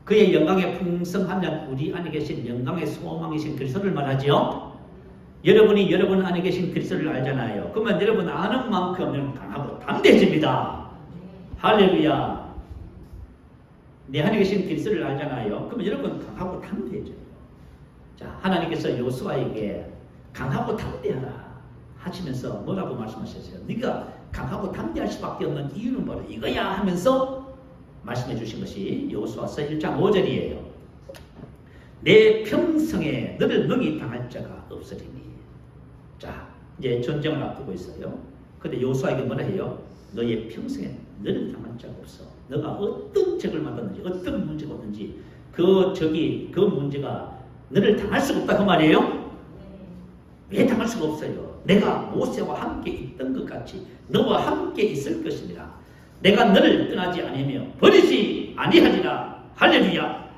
그의 영광의 풍성하면 우리 안에 계신 영광의 소망이신 그리스도를 말하죠. 여러분이 여러분 안에 계신 그리스도를 알잖아요. 그러면 여러분 아는 만큼 강하고 담대해집니다. 할렐루야. 내 안에 계신 그리스도를 알잖아요. 그러면 여러분 강하고 담대해져요. 자, 하나님께서 여호수아에게 강하고 담대하라 하시면서 뭐라고 말씀하셨어요? 네가 강하고 담대할 수밖에 없는 이유는 바로 이거야 하면서 말씀해 주신 것이 여호수아서 1장 5절이에요. 내 평생에 너를 능히 당할 자가 없으리니. 자, 이제 전쟁을 앞두고 있어요. 근데 여호수아에게 뭐라 해요? 너의 평생에 너를 당할 자가 없어. 너가 어떤 적을 만났는지 어떤 문제가 오든지 그 문제가 너를 당할 수가 없다 그 말이에요. 왜 당할 수가 없어요? 내가 모세와 함께 있던 것 같이 너와 함께 있을 것입니다. 내가 너를 떠나지 아니하며 버리지 아니하리라. 할렐루야.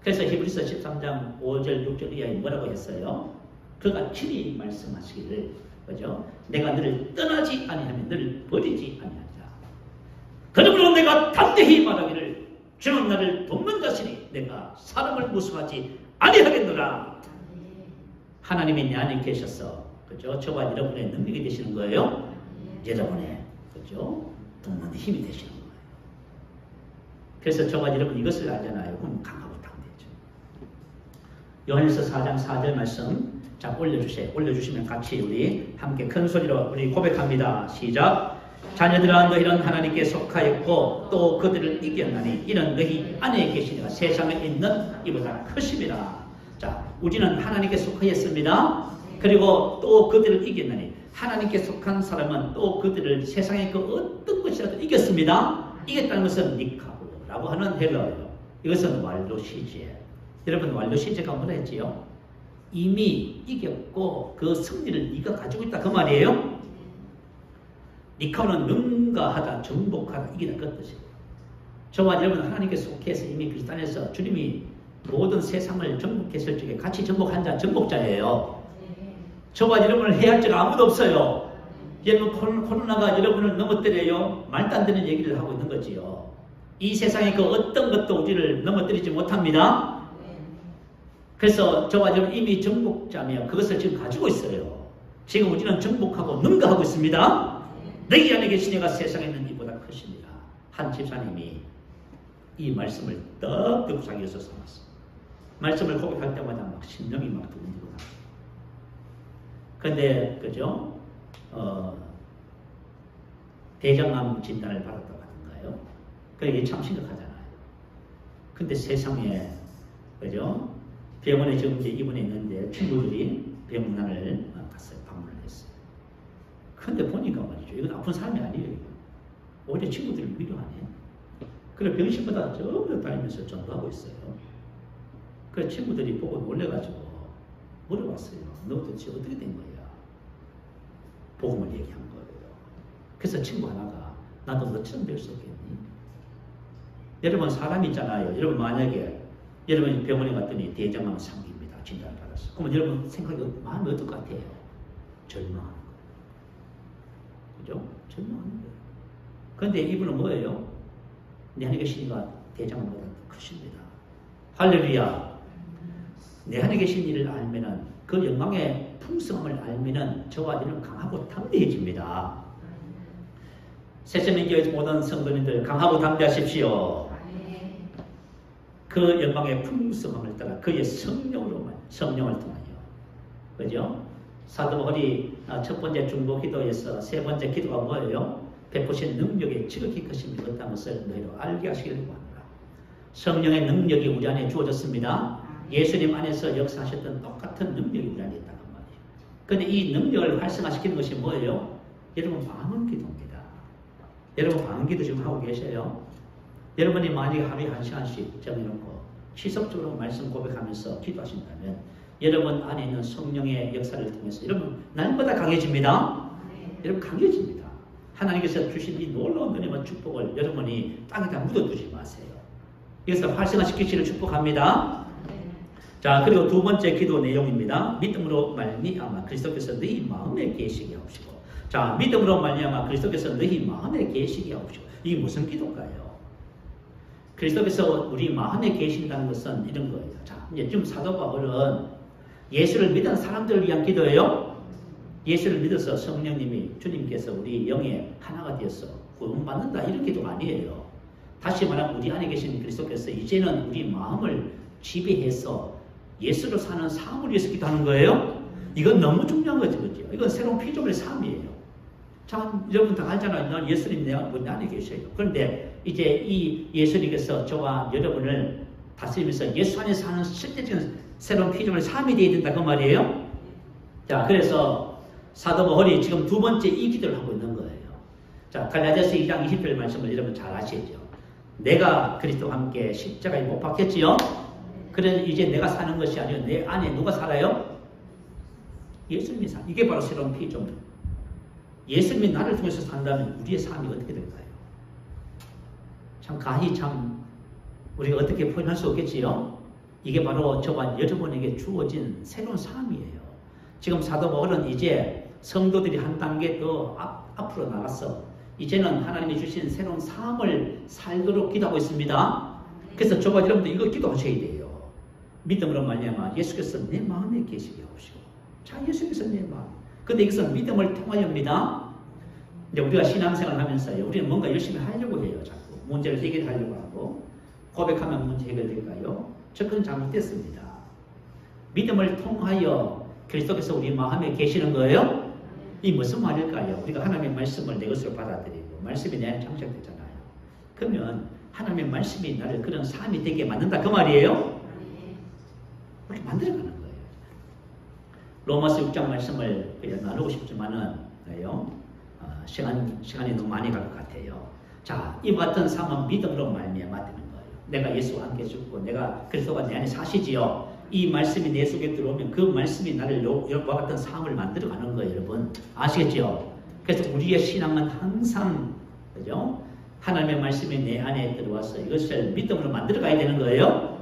그래서 히브리서 13장 5절 6절 이하에 뭐라고 했어요? 그가 친히 말씀하시기를, 그죠? 내가 너를 떠나지 아니하며 너를 버리지 아니하리라. 그러므로 내가 담대히 말하기를 주는 나를 돕는 자시니 내가 사람을 무수하지 아니하겠노라. 하나님이 내 안에 계셔서, 그죠? 저와 여러분의 능력이 되시는 거예요. 여러분의, 그죠? 돕는 힘이 되시는 거예요. 그래서 저와 여러분 이것을 알잖아요. 그럼 강하고 담대해져. 요한일서 4장 4절 말씀 자 올려주세요. 올려주시면 같이 우리 함께 큰 소리로 우리 고백합니다. 시작. 자녀들아 너희는 하나님께 속하였고 또 그들을 이겼나니 이는 너희 안에 계시니가 세상에 있는 이보다 크심이라. 자, 우리는 하나님께 속하였습니다. 그리고 또 그들을 이겼나니 하나님께 속한 사람은 또 그들을 세상의 그 어떤 것이라도 이겼습니다. 이겼다는 것은 니카고라고 하는 헬라어예요. 이것은 완료 시제. 여러분 완료 시제가 뭐라 했지요? 이미 이겼고 그 승리를 네가 가지고 있다 그 말이에요. 니카고는 능가하다, 정복하다, 이기다 그 뜻이에요. 저와 여러분 하나님께 속해서 이미 그리스도 안에서 주님이 모든 세상을 정복했을 적에 같이 정복한 자 정복자예요. 저와 여러분을 해할 자가 아무도 없어요. 여러분 코로나가 여러분을 넘어뜨려요. 말도 안 되는 얘기를 하고 있는 거지요. 이 세상의 그 어떤 것도 우리를 넘어뜨리지 못합니다. 그래서 저와 여러분 이미 정복자며 그것을 지금 가지고 있어요. 지금 우리는 정복하고 능가하고 있습니다. 너희 안에 계신 이가 세상에 있는 이보다 크십니다. 한 집사님이 이 말씀을 떡떡 자기에서 삼았어. 말씀을 고백할 때마다 막 심령이 막 두근두근 하고. 근데 그죠? 대장암 진단을 받았다고 하던가요? 그게 참 심각하잖아요. 근데 세상에 그죠? 병원에 지금 이제 입원해 있는데 친구들이 병문안을 갔어요. 방문을 했어요. 근데 보니까 말이죠. 이건 아픈 사람이 아니에요. 오히려 친구들을 위로하네. 그래 병실마다 전부 다니면서 전도하고 있어요. 그래서 친구들이 보고 놀래가지고 물어봤어요. 너 도대체 어떻게 된 거야? 복음을 얘기한 거예요. 그래서 친구 하나가 나도 너처럼 될 수 없겠니? 여러분 사람 있잖아요. 여러분 만약에 여러분이 병원에 갔더니 대장암 상기입니다. 진단을 받았어. 그러면 여러분 생각이 마음이 어떨 것 같아요? 절망하는 거예요. 그죠? 절망하는 거예요. 그런데 이분은 뭐예요? 내 안에 계신 이가 대장암보다 더 크십니다. 할렐루야. 내 안에 계신 이를 알면은 그 영광의 풍성함을 알면은 저와 여러분 강하고 담대해집니다. 새세민교회 모든 성도님들 강하고 담대하십시오. 그 영광의 풍성함을 따라 그의 성령을 통하여. 그죠? 사도 바울이 첫 번째 중보 기도에서 세 번째 기도가 뭐예요? 베푸신 능력의 지극히 크심이 있다는 것을 너희로 알게 하시기를 원합니다. 성령의 능력이 우리 안에 주어졌습니다. 예수님 안에서 역사하셨던 똑같은 능력이 우리 안에 있다는 말이에요. 그런데 이 능력을 활성화시키는 것이 뭐예요? 여러분 방언 기도입니다. 여러분 방언 기도 지금 하고 계세요? 여러분이 만약에 하루에 1시간씩 정해놓고 지속적으로 말씀 고백하면서 기도하신다면 여러분 안에 있는 성령의 역사를 통해서 여러분 날마다 강해집니다. 여러분 강해집니다. 하나님께서 주신 이 놀라운 은혜와 축복을 여러분이 땅에다 묻어두지 마세요. 이것을 활성화시키시를 축복합니다. 자, 그리고 두 번째 기도 내용입니다. 믿음으로 말미암아 그리스도께서 너희 마음에 계시게 하옵시고. 자, 믿음으로 말미암아 그리스도께서 너희 마음에 계시게 하옵시고. 이게 무슨 기도인가요? 그리스도께서 우리 마음에 계신다는 것은 이런 거예요. 자, 이제 지금 사도 바울은 예수를 믿은 사람들을 위한 기도예요. 예수를 믿어서 성령님이 주님께서 우리 영에 하나가 되어서 구원받는다 이런 기도가 아니에요. 다시 말하면 우리 안에 계신 그리스도께서 이제는 우리 마음을 지배해서 예수로 사는 삶을 위해서 기도하는 거예요. 이건 너무 중요한 거죠. 그렇죠? 이건 새로운 피조물의 삶이에요. 자, 여러분 다 알잖아요. 예수님 내 안에 계셔요. 그런데 이제 이 예수님께서 저와 여러분을 다스리면서 예수 안에 사는 실제적인 새로운 피조물의 삶이 되어야 된다 그 말이에요. 자, 그래서 사도 바울이 지금 두 번째 이 기도를 하고 있는 거예요. 자, 갈라디아서 2장 20절 말씀을 여러분 잘 아시죠? 내가 그리스도와 함께 십자가에 못 박혔지요? 그래서 이제 내가 사는 것이 아니라 내 안에 누가 살아요? 예수님이 사. 이게 바로 새로운 피조물. 예수님이 나를 통해서 산다면 우리의 삶이 어떻게 될까요? 참 가히 참 우리가 어떻게 표현할 수 없겠지요? 이게 바로 저와 여러분에게 주어진 새로운 삶이에요. 지금 사도 바울은 이제 성도들이 한 단계 더 앞으로 나가서 이제는 하나님이 주신 새로운 삶을 살도록 기도하고 있습니다. 그래서 저와 여러분도 이거 기도하셔야 돼요. 믿음으로 말미암아 예수께서 내 마음에 계시게 하시고, 자, 예수께서 내 마음. 근데 이것은 믿음을 통하여입니다. 이제 우리가 신앙생활을 하면서요, 우리는 뭔가 열심히 하려고 해요. 자꾸 문제를 해결하려고 하고, 고백하면 문제 해결될까요? 접근은 잘못됐습니다. 믿음을 통하여 그리스도께서 우리 마음에 계시는 거예요. 이 무슨 말일까요? 우리가 하나님의 말씀을 내 것으로 받아들이고 말씀이 내 안에 장착되잖아요. 그러면 하나님의 말씀이 나를 그런 삶이 되게 만든다 그 말이에요. 그렇게 만들어가는 거예요. 로마서 6장 말씀을 그냥 나누고 싶지만은 시간이 너무 많이 갈 것 같아요. 자, 이와 같은 삶은 믿음으로 말미암아 되는 거예요. 내가 예수와 함께 죽고 내가 그리스도가 내 안에 사시지요. 이 말씀이 내 속에 들어오면 그 말씀이 나를 이와 같은 삶을 만들어가는 거예요. 여러분 아시겠죠? 그래서 우리의 신앙은 항상 그죠? 하나님의 말씀이 내 안에 들어와서 이것을 믿음으로 만들어가야 되는 거예요.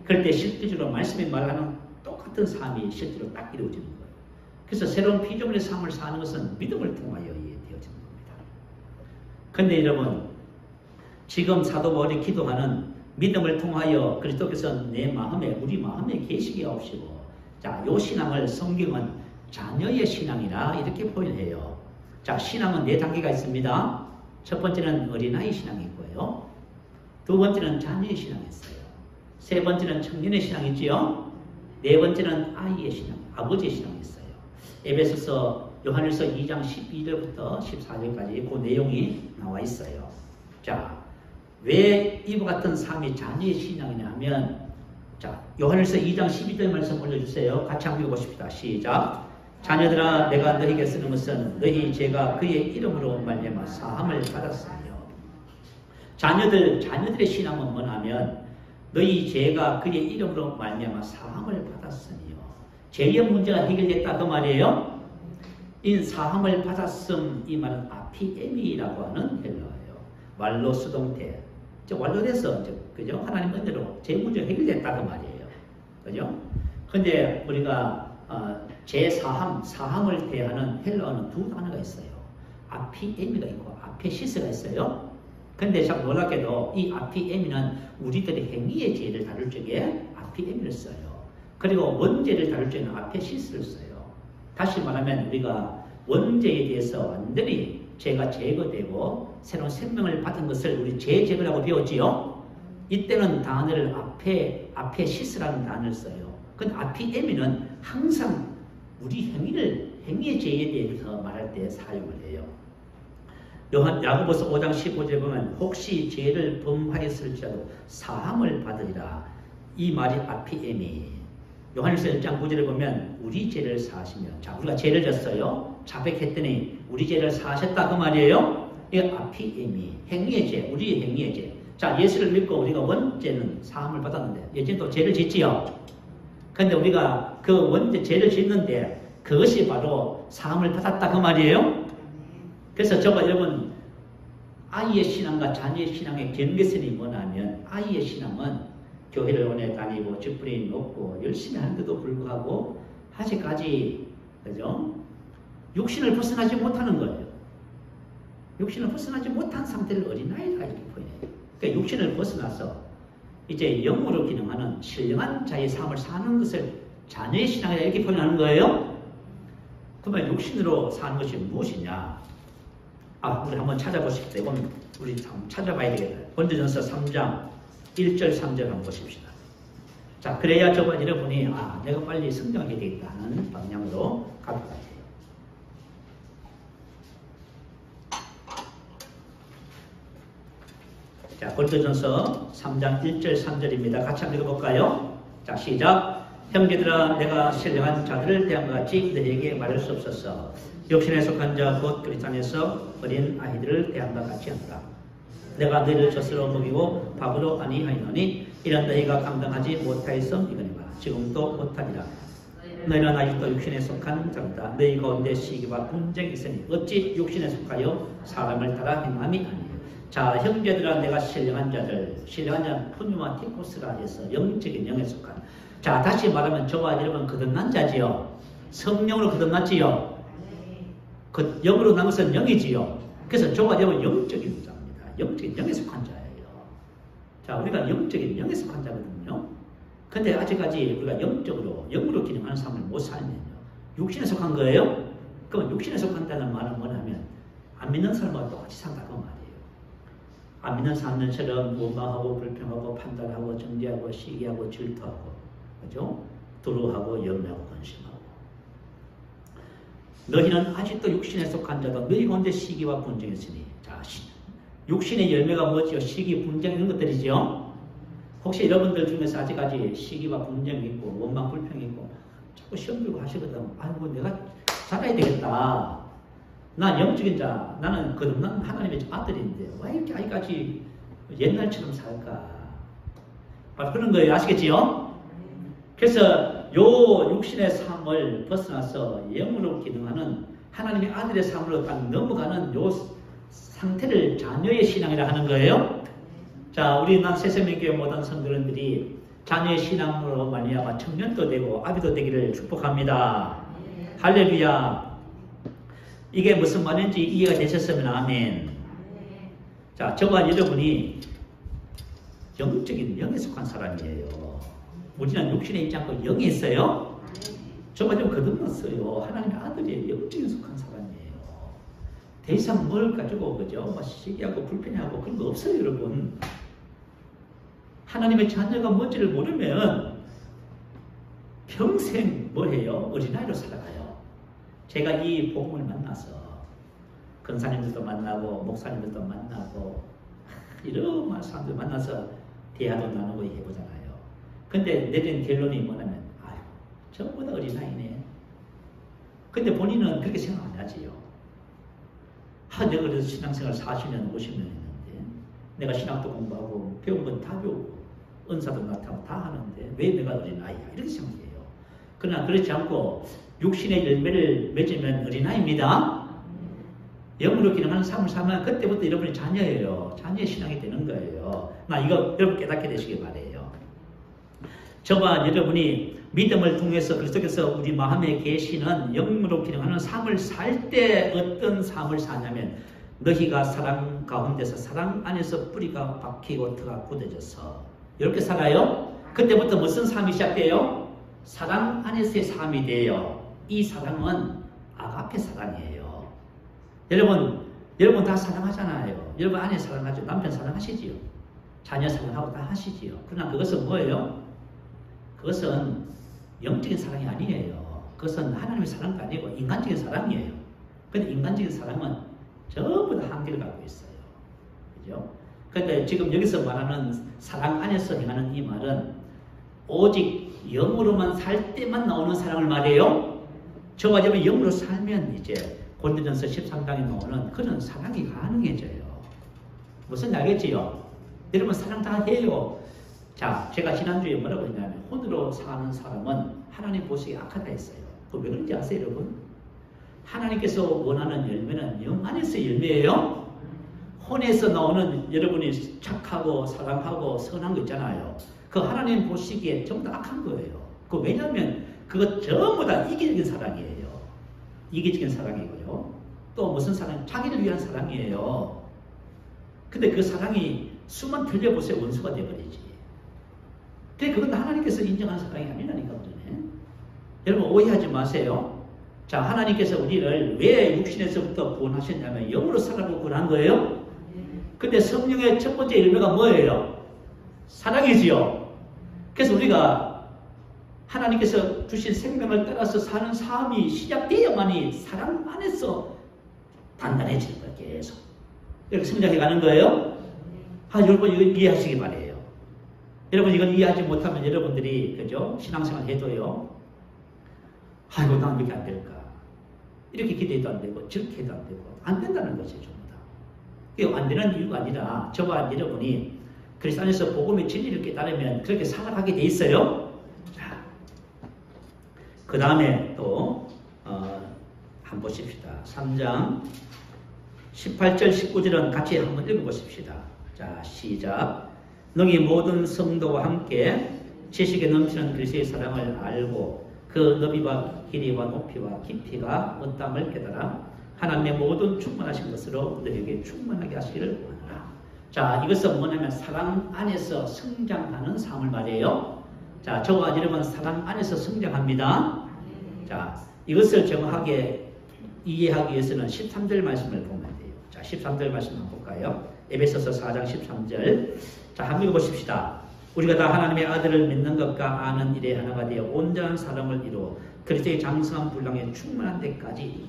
그럴 때 실질적으로 말씀이 말하는 똑같은 삶이 실제로 딱 이루어지는 거예요. 그래서 새로운 피조물의 삶을 사는 것은 믿음을 통하여 이해되어지는 겁니다. 그런데 여러분 지금 사도 바울이 기도하는 믿음을 통하여 그리스도께서 내 마음에 우리 마음에 계시게 하시고, 자, 요 신앙을 성경은 자녀의 신앙이라 이렇게 표현해요. 자, 신앙은 4단계가 있습니다. 첫 번째는 어린아이 신앙이 있고요. 두 번째는 자녀의 신앙이 있어요. 세 번째는 청년의 신앙이 있지요. 네 번째는 아이의 신앙, 아버지의 신앙이 있어요. 에베소서 요한일서 2장 12절부터 14절까지 그 내용이 나와 있어요. 자, 왜 이와 같은 삶이 자녀의 신앙이냐 하면, 자, 요한일서 2장 12절 말씀 올려주세요. 같이 한번 읽어보십시다. 시작. 자녀들아, 내가 너희에게 쓰는 것은 너희 죄가 그의 이름으로 말미암아 사함을 받았으며. 자녀들의 신앙은 뭐냐면 너희 죄가 그의 이름으로 말미암아 사함을 받았으며, 죄의 문제가 해결됐다 그 말이에요. 이 사함을 받았음, 이 말은 아피에미라고 하는 헬라어예요. 완로 수동태. 완료돼서 그죠? 하나님 은혜로 제 문제가 해결됐다 그 말이에요. 그죠? 근데 우리가 사함을 대하는 헬라어는 두 단어가 있어요. 아피에미가 있고 아페시스가 있어요. 근데 참 놀랍게도 이 아피에미는 우리들의 행위의 죄를 다룰 적에 아피에미를 써요. 그리고 원죄를 다룰 적에는 아페시스를 써요. 다시 말하면 우리가 원죄에 대해서 완전히 죄가 제거되고 새로운 생명을 받은 것을 우리 죄 제거라고 배웠지요. 이때는 단어를 아페시스라는 단어를 써요. 근데 아피에미는 항상 우리 행위의 죄에 대해서 말할 때 사용을 해요. 야고보서 5장 15절에 보면 혹시 죄를 범하였을지라도 사함을 받으리라. 이 말이 아피에미. 요한일서 1장 9절에 보면 우리 죄를 사하시며, 자, 우리가 죄를 졌어요. 자백했더니 우리 죄를 사하셨다 그 말이에요. 이게 아피에미, 행위의 죄, 우리의 행위의 죄. 자, 예수를 믿고 우리가 원죄는 사함을 받았는데 예전에 또 죄를 짓지요. 근데 우리가 그 원죄 죄를 짓는데 그것이 바로 사함을 받았다 그 말이에요. 그래서 저가 여러분 아이의 신앙과 자녀의 신앙의 경계선이 뭐냐면, 아이의 신앙은 교회를 오래 다니고 쥐뿌리 놓고 열심히 하는데도 불구하고 아직까지 그죠? 육신을 벗어나지 못하는 거예요. 육신을 벗어나지 못한 상태를 어린아이라 이렇게 표현해요. 그러니까 육신을 벗어나서 이제 영으로 기능하는 신령한 자의 삶을 사는 것을 자녀의 신앙이라 이렇게 표현하는 거예요. 그러면 육신으로 사는 것이 무엇이냐? 우리 한번 찾아보십시오. 이건 우리 한번 찾아봐야 되겠다. 고린도전서 3장 1절 3절 한번 보십시다. 자, 그래야 저번 여러분이 내가 빨리 성장하게 되겠다 하는 방향으로 가져가야 돼요. 자, 고린도전서 3장 1절 3절입니다. 같이 한번 읽어볼까요? 자, 시작. 형제들아, 내가 신령한 자들을 대한 것 같이 너희에게 말할 수 없어서 육신에 속한 자 곧 그리스도 안에서 어린 아이들을 대한 것 같이 하노라. 내가 너희를 젖으로 먹이고 밥으로 아니하였노니 이런 너희가 감당하지 못하였음이거니와 지금도 못하리라. 너희는 아직도 육신에 속한 자로다. 너희 가운데 시기와 분쟁이 있으니 어찌 육신에 속하여 사람을 따라 행함이 아니요. 자, 형제들아, 내가 신령한 자들, 신령한 자는 푸뉴와 티코스라 해서 영적인 영에 속한. 자, 다시 말하면 저와 여러분 거듭난 자지요. 성령으로 거듭났지요. 그 영으로 난 것은 영이지요. 그래서 저와 여러분 영적인 자입니다. 영적인 영에 속한 자예요. 자, 우리가 영적인 영에 속한 자거든요. 근데 아직까지 우리가 영으로 기능하는 삶을 못 살면요, 육신에 속한 거예요. 그럼 육신에 속한다는 말은 뭐냐면 안 믿는 사람과 똑같이 산다고 말이에요. 안 믿는 사람들처럼 원망하고 불평하고 판단하고 정죄하고 시기하고 질투하고, 그죠? 두려워하고 염려하고 근심하고. 너희는 아직도 육신에 속한 자다. 너희 가운데 시기와 분쟁이 있으니. 자, 육신의 열매가 뭐지요? 시기, 분쟁 이런 것들이죠. 혹시 여러분들 중에서 아직까지 시기와 분쟁이 있고 원망 불평이 있고 자꾸 시험 들고 하시거든. 아이고, 내가 살아야 되겠다. 난 영적인 자, 나는 거듭난 하나님의 아들인데 왜 이렇게 아직까지 옛날처럼 살까? 바로 그런 거예요. 아시겠지요? 그래서 요 육신의 삶을 벗어나서 영으로 기능하는 하나님의 아들의 삶으로 딱 넘어가는 요 상태를 자녀의 신앙이라 하는 거예요. 자, 우리 새생명교회 모든 성도님들이 자녀의 신앙으로 말미암아 청년도 되고 아비도 되기를 축복합니다. 할렐루야. 이게 무슨 말인지 이해가 되셨으면 아멘. 자, 저와 여러분이 영적인 영에 속한 사람이에요. 우리는 육신에 있지 않고 영에 있어요. 저와 좀 거듭났어요. 하나님의 아들이에요. 영적인 속한 사람이에요. 더 이상 뭘 가지고 그죠? 시기하고 불편해하고 그런 거 없어요, 여러분. 하나님의 자녀가 뭔지를 모르면 평생 뭐 해요? 어린아이로 살아가요. 제가 이 복음을 만나서 권사님들도 만나고 목사님들도 만나고 이런 사람들 만나서 대화도 나누고 해보잖아요. 근데 내린 결론이 뭐냐면 전부 다 어린아이네. 근데 본인은 그렇게 생각 안 하지요. 내가 그래서 신앙생활 40년 50년 했는데 내가 신학도 공부하고 배운 건 다 배우고 은사도 나타나고 다 하는데 왜 내가 어린아이야? 이렇게 생각해요. 그러나 그렇지 않고 육신의 열매를 맺으면 어린아이입니다. 영으로 기능하는 삶을 살면 그때부터 여러분이 자녀예요. 자녀의 신앙이 되는 거예요. 이거 여러분 깨닫게 되시기 바래요. 저와 여러분이 믿음을 통해서 그리스도께서 우리 마음에 계시는 영으로 기능하는 삶을 살 때 어떤 삶을 사냐면 너희가 사랑 가운데서 사랑 안에서 뿌리가 박히고 터가 굳어져서 이렇게 살아요. 그때부터 무슨 삶이 시작돼요? 사랑 안에서의 삶이 돼요. 이 사랑은 아가페 사랑이에요. 여러분 다 사랑하잖아요. 여러분 아내 사랑하죠. 남편 사랑하시지요. 자녀 사랑하고 다 하시지요. 그러나 그것은 뭐예요? 그것은 영적인 사랑이 아니에요. 그것은 하나님의 사랑도 아니고 인간적인 사랑이에요. 근데 인간적인 사랑은 전부 다 한계를 갖고 있어요. 그죠? 근데 지금 여기서 말하는 사랑 안에서 행하는 이 말은 오직 영으로만 살 때만 나오는 사랑을 말해요. 저와 여러분이 영으로 살면 이제 고린도전서 13장에 나오는 그런 사랑이 가능해져요. 무슨 알겠지요? 여러분 사랑 다 해요. 자, 제가 지난주에 뭐라고 했냐면 혼으로 사는 사람은 하나님 보시기에 악하다 했어요. 그거 왜 그런지 아세요, 여러분? 하나님께서 원하는 열매는 영 안에서 열매예요. 혼에서 나오는 여러분이 착하고 사랑하고 선한 거 있잖아요. 그 하나님 보시기에 전부 다 악한 거예요. 그 왜냐하면 그거 전부 다 이기적인 사랑이에요. 이기적인 사랑이고요. 또 무슨 사랑? 자기를 위한 사랑이에요. 근데 그 사랑이 수만 들려보세요. 원수가 되어버리지. 근데 그건 하나님께서 인정하는 사랑이 아니라니까. 여러분 오해하지 마세요. 자, 하나님께서 우리를 왜 육신에서부터 구원하셨냐면 영으로 살라고 구원한 거예요. 근데 성령의 첫 번째 열매가 뭐예요? 사랑이지요. 그래서 우리가 하나님께서 주신 생명을 따라서 사는 삶이 시작되어야만이 사랑 안에서 단단해지는 거예요. 계속 이렇게 성장해 가는 거예요. 여러분 이거 이해하시기 바래요. 여러분 이건 이해하지 못하면 여러분들이 그죠? 신앙생활 해도요. 아이고 난 이렇게 안 될까? 이렇게 기도해도 안 되고 저렇게 해도 안 되고 안 된다는 것이 전부 다. 이게 안 되는 이유가 아니라 저와 여러분이 그리스도 안에서 복음의 진리를 깨달으면 그렇게 살아가게 돼 있어요. 자, 그 다음에 또 한번 보십시다. 3장 18절 19절은 같이 한번 읽어보십시다. 자, 시작. 너희 모든 성도와 함께 지식에 넘치는 그리스도의 사랑을 알고 그 너비와 길이와 높이와 깊이가 어떠함을 깨달아 하나님의 모든 충만하신 것으로 너희에게 충만하게 하시기를 원하라. 자, 이것은 뭐냐면 사랑 안에서 성장하는 삶을 말해요. 자, 저와 여러분 사랑 안에서 성장합니다. 자, 이것을 정확하게 이해하기 위해서는 13절 말씀을 보면 돼요. 자, 13절 말씀 한번 볼까요? 에베소서 4장 13절. 자, 한번 읽어보십시다. 우리가 다 하나님의 아들을 믿는 것과 아는 일에 하나가 되어 온전한 사람을 이루어 그리스도의 장성한 분량에 충만한 데까지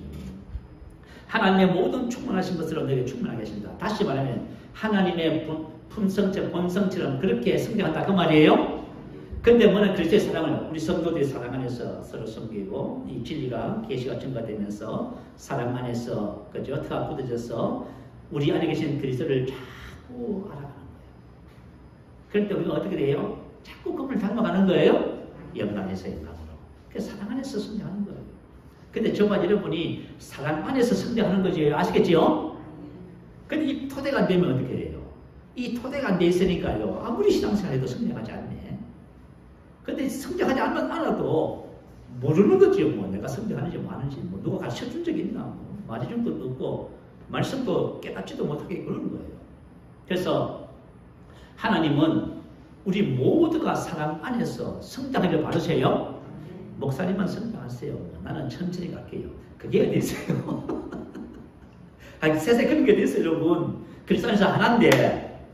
하나님의 모든 충만하신 것으로 너에게 충만하게 하신다. 다시 말하면 하나님의 품성처럼 본성처럼 그렇게 성장한다 그 말이에요. 근데 뭐는 그리스도의 사랑을 우리 성도들의 사랑 안에서 서로 섬기고 이 진리가 계시가 증가되면서 사랑 안에서 그죠? 터가 굳어져서 우리 안에 계신 그리스도를 자꾸 알아가는 거예요. 그럴 때 우리가 어떻게 돼요? 자꾸 그분을 닮아가는 거예요. 영광에서 영광으로. 그래서 사랑 안에서 성장하는 거예요. 근데 저와 여러분이 사랑 안에서 성장하는 거지. 아시겠죠? 근데 이 토대가 안 되면 어떻게 돼요? 이 토대가 안 돼 있으니까요. 아무리 신앙생활 해도 성장하지 않네. 근데 성장하지 않아도 모르는 거지요. 뭐 내가 성장하는지 뭐 하는지 뭐 누가 가르쳐 준 적이 있나 뭐 말해준 것도 없고 말씀도 깨닫지도 못하게 그러는 거예요. 그래서 하나님은 우리 모두가 사랑 안에서 성장하길 바라세요. 목사님만 성장하세요. 나는 천천히 갈게요. 그게 어디 있어요? 아니, 세상에 그런 게 어디 있어요, 여러분. 그리스도 안에서 하나인데,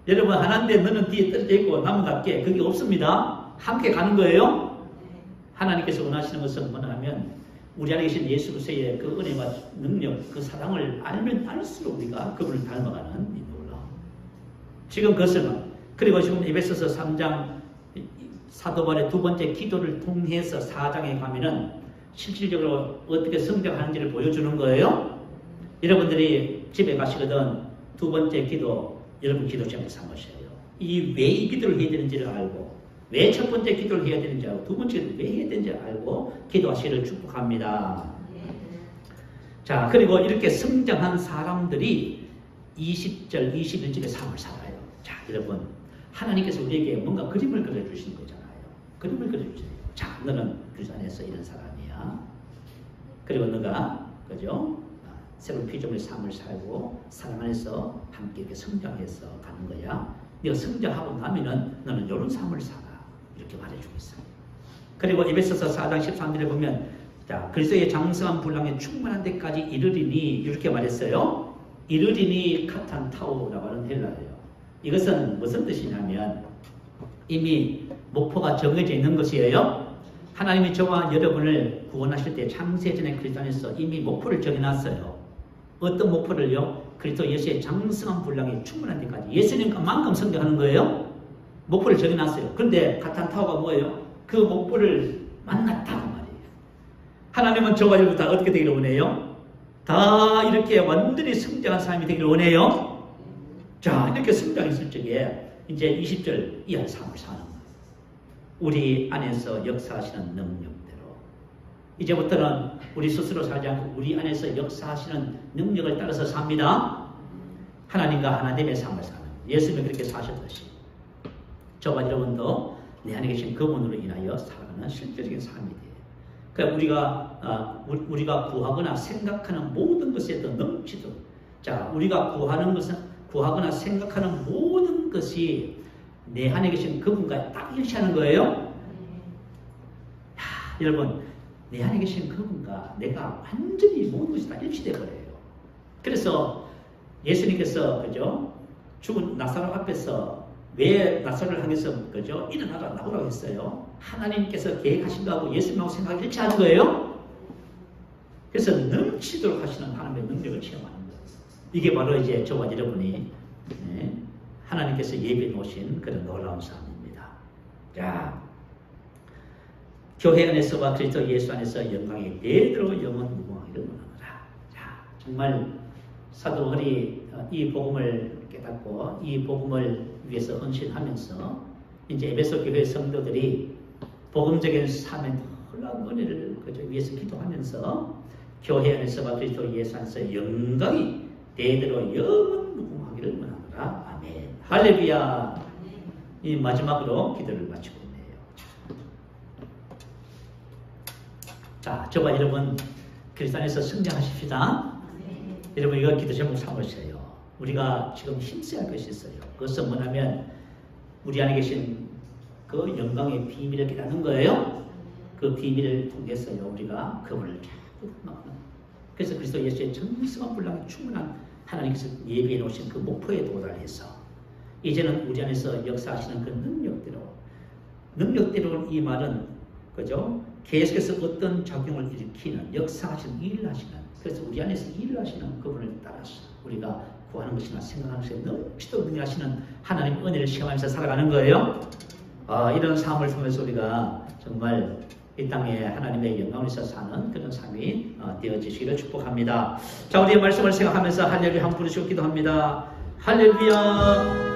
여러분 하나인데 너는 뒤에 떨어져 있고 나무답게 그게 없습니다. 함께 가는 거예요. 하나님께서 원하시는 것은 뭐냐면 우리 안에 계신 예수 그리스도의 그 은혜와 능력, 그 사랑을 알면 알수록 우리가 그분을 닮아가는 이 놀라움. 지금 그것은 그리고 지금 에베소서 3장 사도 바울의 두 번째 기도를 통해서 4장에 가면은 실질적으로 어떻게 성장하는지를 보여주는 거예요. 여러분들이 집에 가시거든 두 번째 기도 여러분 기도 제목 삼으셔요. 이 왜 이 기도를 해야 되는지를 알고 왜 첫 번째 기도를 해야 되는지 알고 두 번째 기도를 왜 해야 되는지 알고 기도하시기를 축복합니다. 자, 그리고 이렇게 성장한 사람들이 20절, 21절의 삶을 살아요. 자, 여러분 하나님께서 우리에게 뭔가 그림을 그려주신 거잖아요. 그림을 그려주세요. 자, 너는 그리스도 안에서 이런 사람이야. 그리고 너가 그죠? 새로운 피조물의 삶을 살고 사랑 안에서 함께 이렇게 성장해서 가는 거야. 네가 성장하고 나면은 너는 이런 삶을 살아. 이렇게 말해주고 있어요. 그리고 에베소서 4장 13절에 보면 자, 그리스도의 장성한 분량에 충만한 데까지 이르리니 이렇게 말했어요. 이르리니 카탄타오라고 하는 헬라어예요. 이것은 무슨 뜻이냐면 이미 목표가 정해져 있는 것이에요. 하나님이 저와 여러분을 구원하실 때 창세전에 그리스도 안에서 이미 목표를 정해놨어요. 어떤 목표를요? 그리스도 예수의 장성한 분량이 충분한 데까지 예수님만큼 성장하는 거예요. 목표를 정해놨어요. 그런데 카탄타오가 뭐예요? 그 목표를 만났다고 말이에요. 하나님은 저와 여러분 다 어떻게 되기를 원해요? 다 이렇게 완전히 성장한 사람이 되기를 원해요. 자, 이렇게 성장했을 적에 이제 20절 이하의 삶을 사는 거예요. 우리 안에서 역사하시는 능력대로 이제부터는 우리 스스로 살지 않고 우리 안에서 역사하시는 능력을 따라서 삽니다. 하나님과 하나님의 삶을 사는 예수님이 그렇게 사셨듯이 저와 여러분도 내 안에 계신 그분으로 인하여 살아가는 실제적인 삶이 돼요. 그러니까 우리가 구하거나 생각하는 모든 것에 더 넘치도록 자, 우리가 구하거나 생각하는 모든 것이 내 안에 계신 그분과 딱 일치하는 거예요. 야, 여러분, 내 안에 계신 그분과 내가 완전히 모든 것이 다 일치되어 버려요. 그래서 예수님께서 그죠? 죽은 나사로 앞에서 왜 나사로를 향해서 그죠? 일어나라 나오라고 했어요. 하나님께서 계획하신 거하고 예수님하고 생각이 일치하는 거예요. 그래서 넘치도록 하시는 하나님의 능력을 체험하는 거예요. 이게 바로 이제 저와 여러분이 하나님께서 예비해 놓으신 그런 놀라운 삶입니다. 자, 교회 안에서와 그리스도 예수 안에서 영광이 대대로 영원 무궁하기를 원하노라. 자, 정말 사도 바울이 이 복음을 깨닫고 이 복음을 위해서 헌신하면서 이제 에베소 교회 성도들이 복음적인 삶의 놀라운 은혜를 위해서 기도하면서 교회 안에서와 그리스도 예수 안에서 영광이 대대로 영원 무궁하기를 원하노라. 아멘. 할렐루야. 이 마지막으로 기도를 마치고 있네요. 자, 저와 여러분 그리스도 안에서 성장하십시다. 여러분 이거 기도 제목 삼으세요. 우리가 지금 힘써야 할 것이 있어요. 그것은 뭐냐면 우리 안에 계신 그 영광의 비밀을 깨닫는 거예요. 그 비밀을 통해서요 우리가 그분을 자꾸 그래서 그리스도 예수의 정성한 분량이 충분한 하나님께서 예비해 놓으신 그 목표에 도달해서 이제는 우리 안에서 역사하시는 그 능력대로 이 말은 그죠? 계속해서 어떤 작용을 일으키는 역사하시는 일을 하시는 그래서 우리 안에서 일을 하시는 그분을 따라서 우리가 구하는 것이나 생각하는 것에 넘치도록 능력하시는 하나님의 은혜를 시험하면서 살아가는 거예요. 이런 삶을 통해서 우리가 정말 이 땅에 하나님의 영광에서 사는 그런 삶이 되어지시기를 축복합니다. 자, 우리의 말씀을 생각하면서 할렐루야 한번 부르시고 기도합니다. 할렐루야.